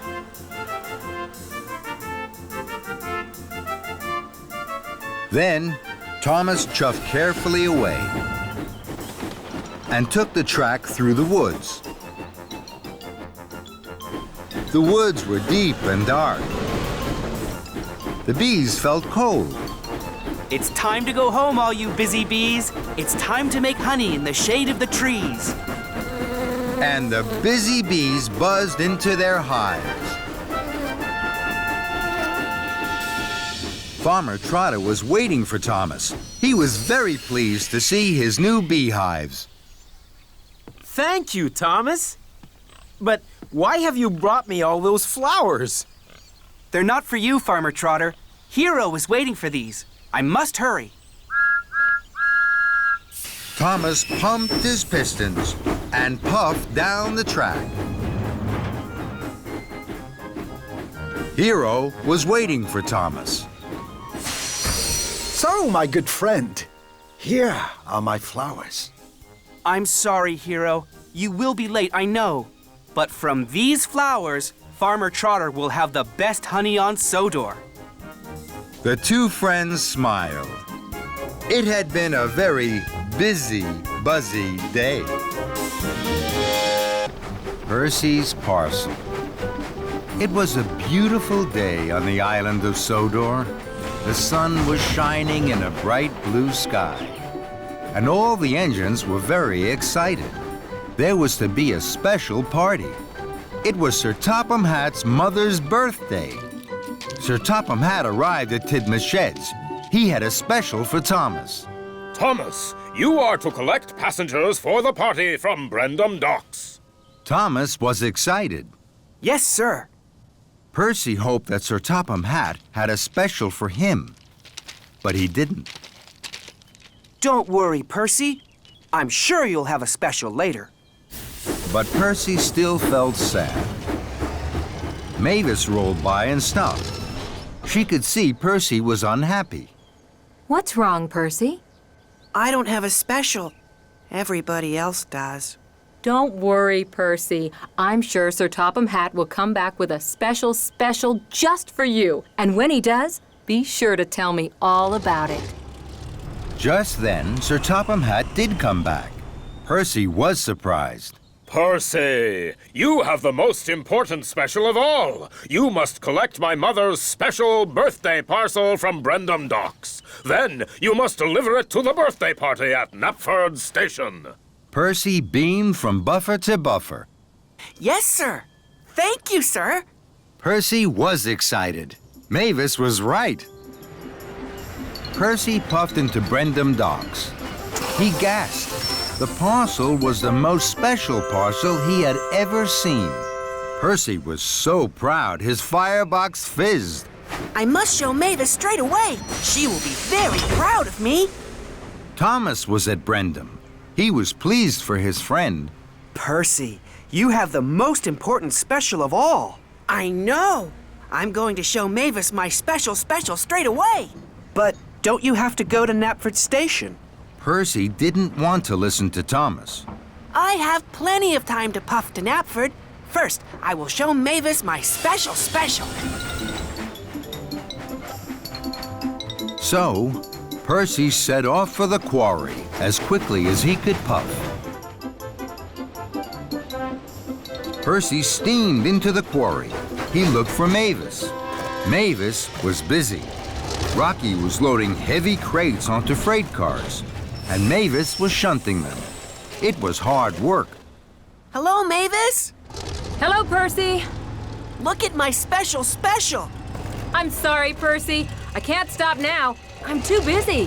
Then Thomas chuffed carefully away and took the track through the woods. The woods were deep and dark. The bees felt cold. It's time to go home, all you busy bees. It's time to make honey in the shade of the trees. And the busy bees buzzed into their hives. Farmer Trotter was waiting for Thomas. He was very pleased to see his new beehives. Thank you, Thomas. But why have you brought me all those flowers? They're not for you, Farmer Trotter. Hero is waiting for these. I must hurry. Thomas pumped his pistons and puffed down the track. Hero was waiting for Thomas. So, my good friend, here are my flowers. I'm sorry, Hero. You will be late, I know. But from these flowers, Farmer Trotter will have the best honey on Sodor. The two friends smiled. It had been a very busy, buzzy day. Percy's Parcel. It was a beautiful day on the island of Sodor. The sun was shining in a bright blue sky, and all the engines were very excited. There was to be a special party. It was Sir Topham Hatt's mother's birthday. Sir Topham Hatt arrived at Tidmouth Sheds. He had a special for Thomas. Thomas, you are to collect passengers for the party from Brendam Docks. Thomas was excited. Yes, sir. Percy hoped that Sir Topham Hatt had a special for him, but he didn't. Don't worry, Percy. I'm sure you'll have a special later. But Percy still felt sad. Mavis rolled by and stopped. She could see Percy was unhappy. What's wrong, Percy? I don't have a special. Everybody else does. Don't worry, Percy. I'm sure Sir Topham Hatt will come back with a special just for you. And when he does, be sure to tell me all about it. Just then, Sir Topham Hatt did come back. Percy was surprised. Percy, you have the most important special of all. You must collect my mother's special birthday parcel from Brendam Docks. Then you must deliver it to the birthday party at Knapford Station. Percy beamed from buffer to buffer. Yes, sir. Thank you, sir. Percy was excited. Mavis was right. Percy puffed into Brendam Docks. He gasped. The parcel was the most special parcel he had ever seen. Percy was so proud his firebox fizzed. I must show Mavis straight away. She will be very proud of me. Thomas was at Brendam. He was pleased for his friend. Percy, you have the most important special of all. I know. I'm going to show Mavis my special straight away. But don't you have to go to Knapford Station? Percy didn't want to listen to Thomas. I have plenty of time to puff to Knapford. First, I will show Mavis my special. So, Percy set off for the quarry as quickly as he could puff. Percy steamed into the quarry. He looked for Mavis. Mavis was busy. Rocky was loading heavy crates onto freight cars, and Mavis was shunting them. It was hard work. Hello, Mavis. Hello, Percy. Look at my special. I'm sorry, Percy. I can't stop now. I'm too busy.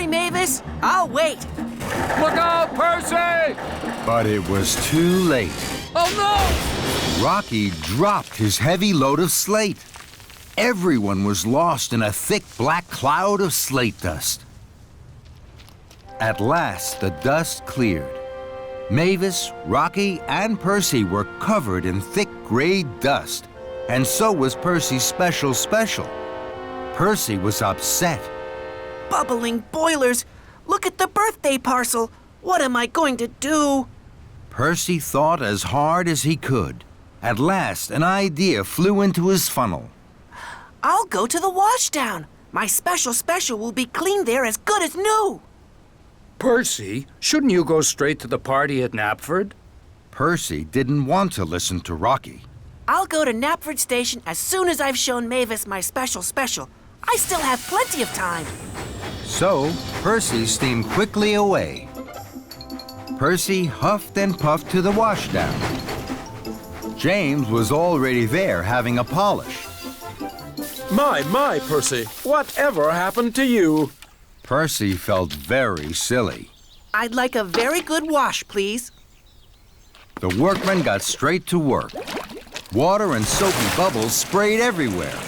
Hurry, Mavis. I'll wait. Look out, Percy! But it was too late. Oh no! Rocky dropped his heavy load of slate. Everyone was lost in a thick black cloud of slate dust. At last, the dust cleared. Mavis, Rocky, and Percy were covered in thick gray dust, and so was Percy's special. Percy was upset. Bubbling boilers. Look at the birthday parcel. What am I going to do? Percy thought as hard as he could. At last, an idea flew into his funnel. I'll go to the washdown. My special will be clean there as good as new. Percy, shouldn't you go straight to the party at Knapford? Percy didn't want to listen to Rocky. I'll go to Knapford Station as soon as I've shown Mavis my special. I still have plenty of time. So, Percy steamed quickly away. Percy huffed and puffed to the washdown. James was already there having a polish. My, Percy, whatever happened to you? Percy felt very silly. I'd like a very good wash, please. The workmen got straight to work. Water and soapy bubbles sprayed everywhere.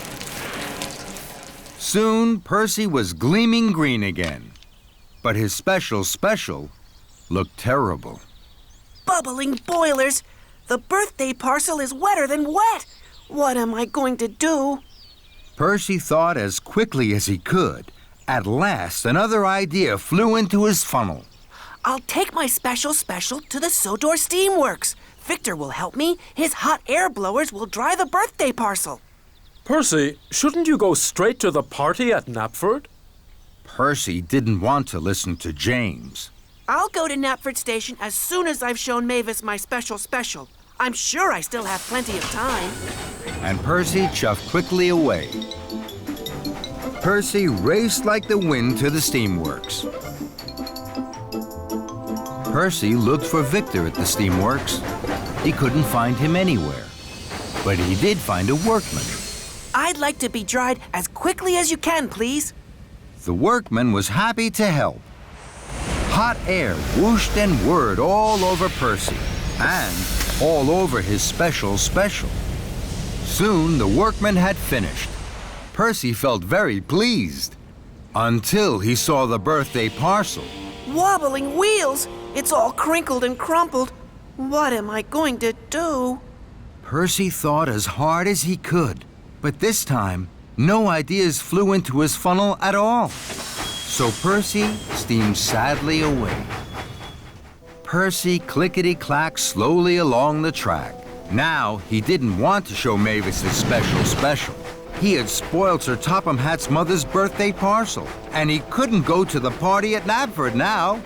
Soon, Percy was gleaming green again. But his special looked terrible. Bubbling boilers! The birthday parcel is wetter than wet! What am I going to do? Percy thought as quickly as he could. At last, another idea flew into his funnel. I'll take my special to the Sodor Steamworks. Victor will help me. His hot air blowers will dry the birthday parcel. Percy, shouldn't you go straight to the party at Knapford? Percy didn't want to listen to James. I'll go to Knapford Station as soon as I've shown Mavis my special. I'm sure I still have plenty of time. And Percy chuffed quickly away. Percy raced like the wind to the steamworks. Percy looked for Victor at the steamworks. He couldn't find him anywhere. But he did find a workman. I'd like to be dried as quickly as you can, please. The workman was happy to help. Hot air whooshed and whirred all over Percy and all over his special. Soon the workman had finished. Percy felt very pleased until he saw the birthday parcel. Wobbling wheels! It's all crinkled and crumpled. What am I going to do? Percy thought as hard as he could, but this time, no ideas flew into his funnel at all. So Percy steamed sadly away. Percy clickety-clacked slowly along the track. Now, he didn't want to show Mavis his special. He had spoiled Sir Topham Hatt's mother's birthday parcel, and he couldn't go to the party at Knapford now.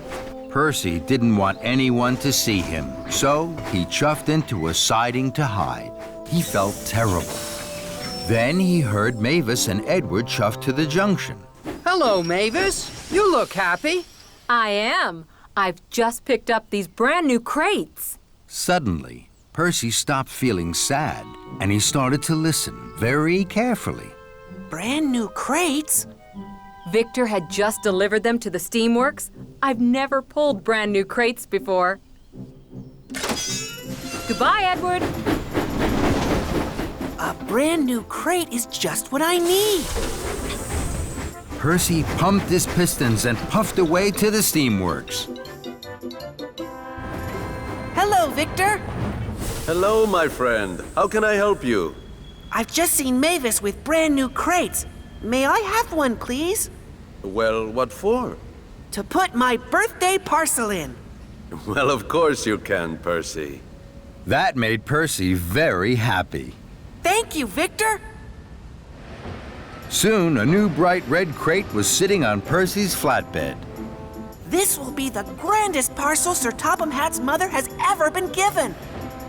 Percy didn't want anyone to see him, so he chuffed into a siding to hide. He felt terrible. Then he heard Mavis and Edward chuff to the junction. Hello, Mavis. You look happy. I am. I've just picked up these brand new crates. Suddenly, Percy stopped feeling sad, and he started to listen very carefully. Brand new crates? Victor had just delivered them to the steamworks. I've never pulled brand new crates before. Goodbye, Edward. A brand new crate is just what I need. Percy pumped his pistons and puffed away to the steamworks. Hello, Victor. Hello, my friend. How can I help you? I've just seen Mavis with brand new crates. May I have one, please? Well, what for? To put my birthday parcel in. Well, of course you can, Percy. That made Percy very happy. Thank you, Victor. Soon, a new bright red crate was sitting on Percy's flatbed. This will be the grandest parcel Sir Topham Hatt's mother has ever been given.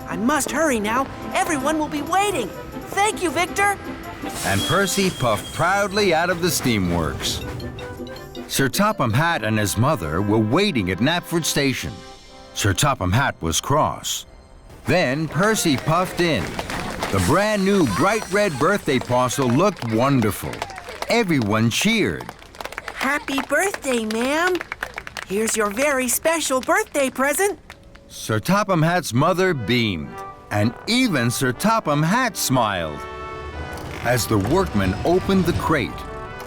I must hurry now. Everyone will be waiting. Thank you, Victor. And Percy puffed proudly out of the steamworks. Sir Topham Hatt and his mother were waiting at Knapford Station. Sir Topham Hatt was cross. Then Percy puffed in. The brand new bright red birthday parcel looked wonderful. Everyone cheered. Happy birthday, ma'am. Here's your very special birthday present. Sir Topham Hatt's mother beamed, and even Sir Topham Hatt smiled. As the workmen opened the crate,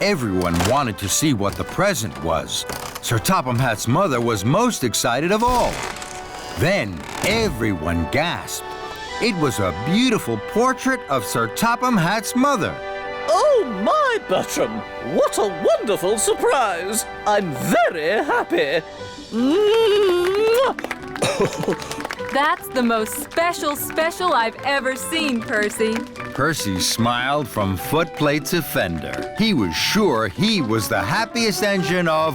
everyone wanted to see what the present was. Sir Topham Hatt's mother was most excited of all. Then everyone gasped. It was a beautiful portrait of Sir Topham Hatt's mother. Oh, my, Bertram! What a wonderful surprise! I'm very happy. That's the most special I've ever seen, Percy. Percy smiled from footplate to fender. He was sure he was the happiest engine of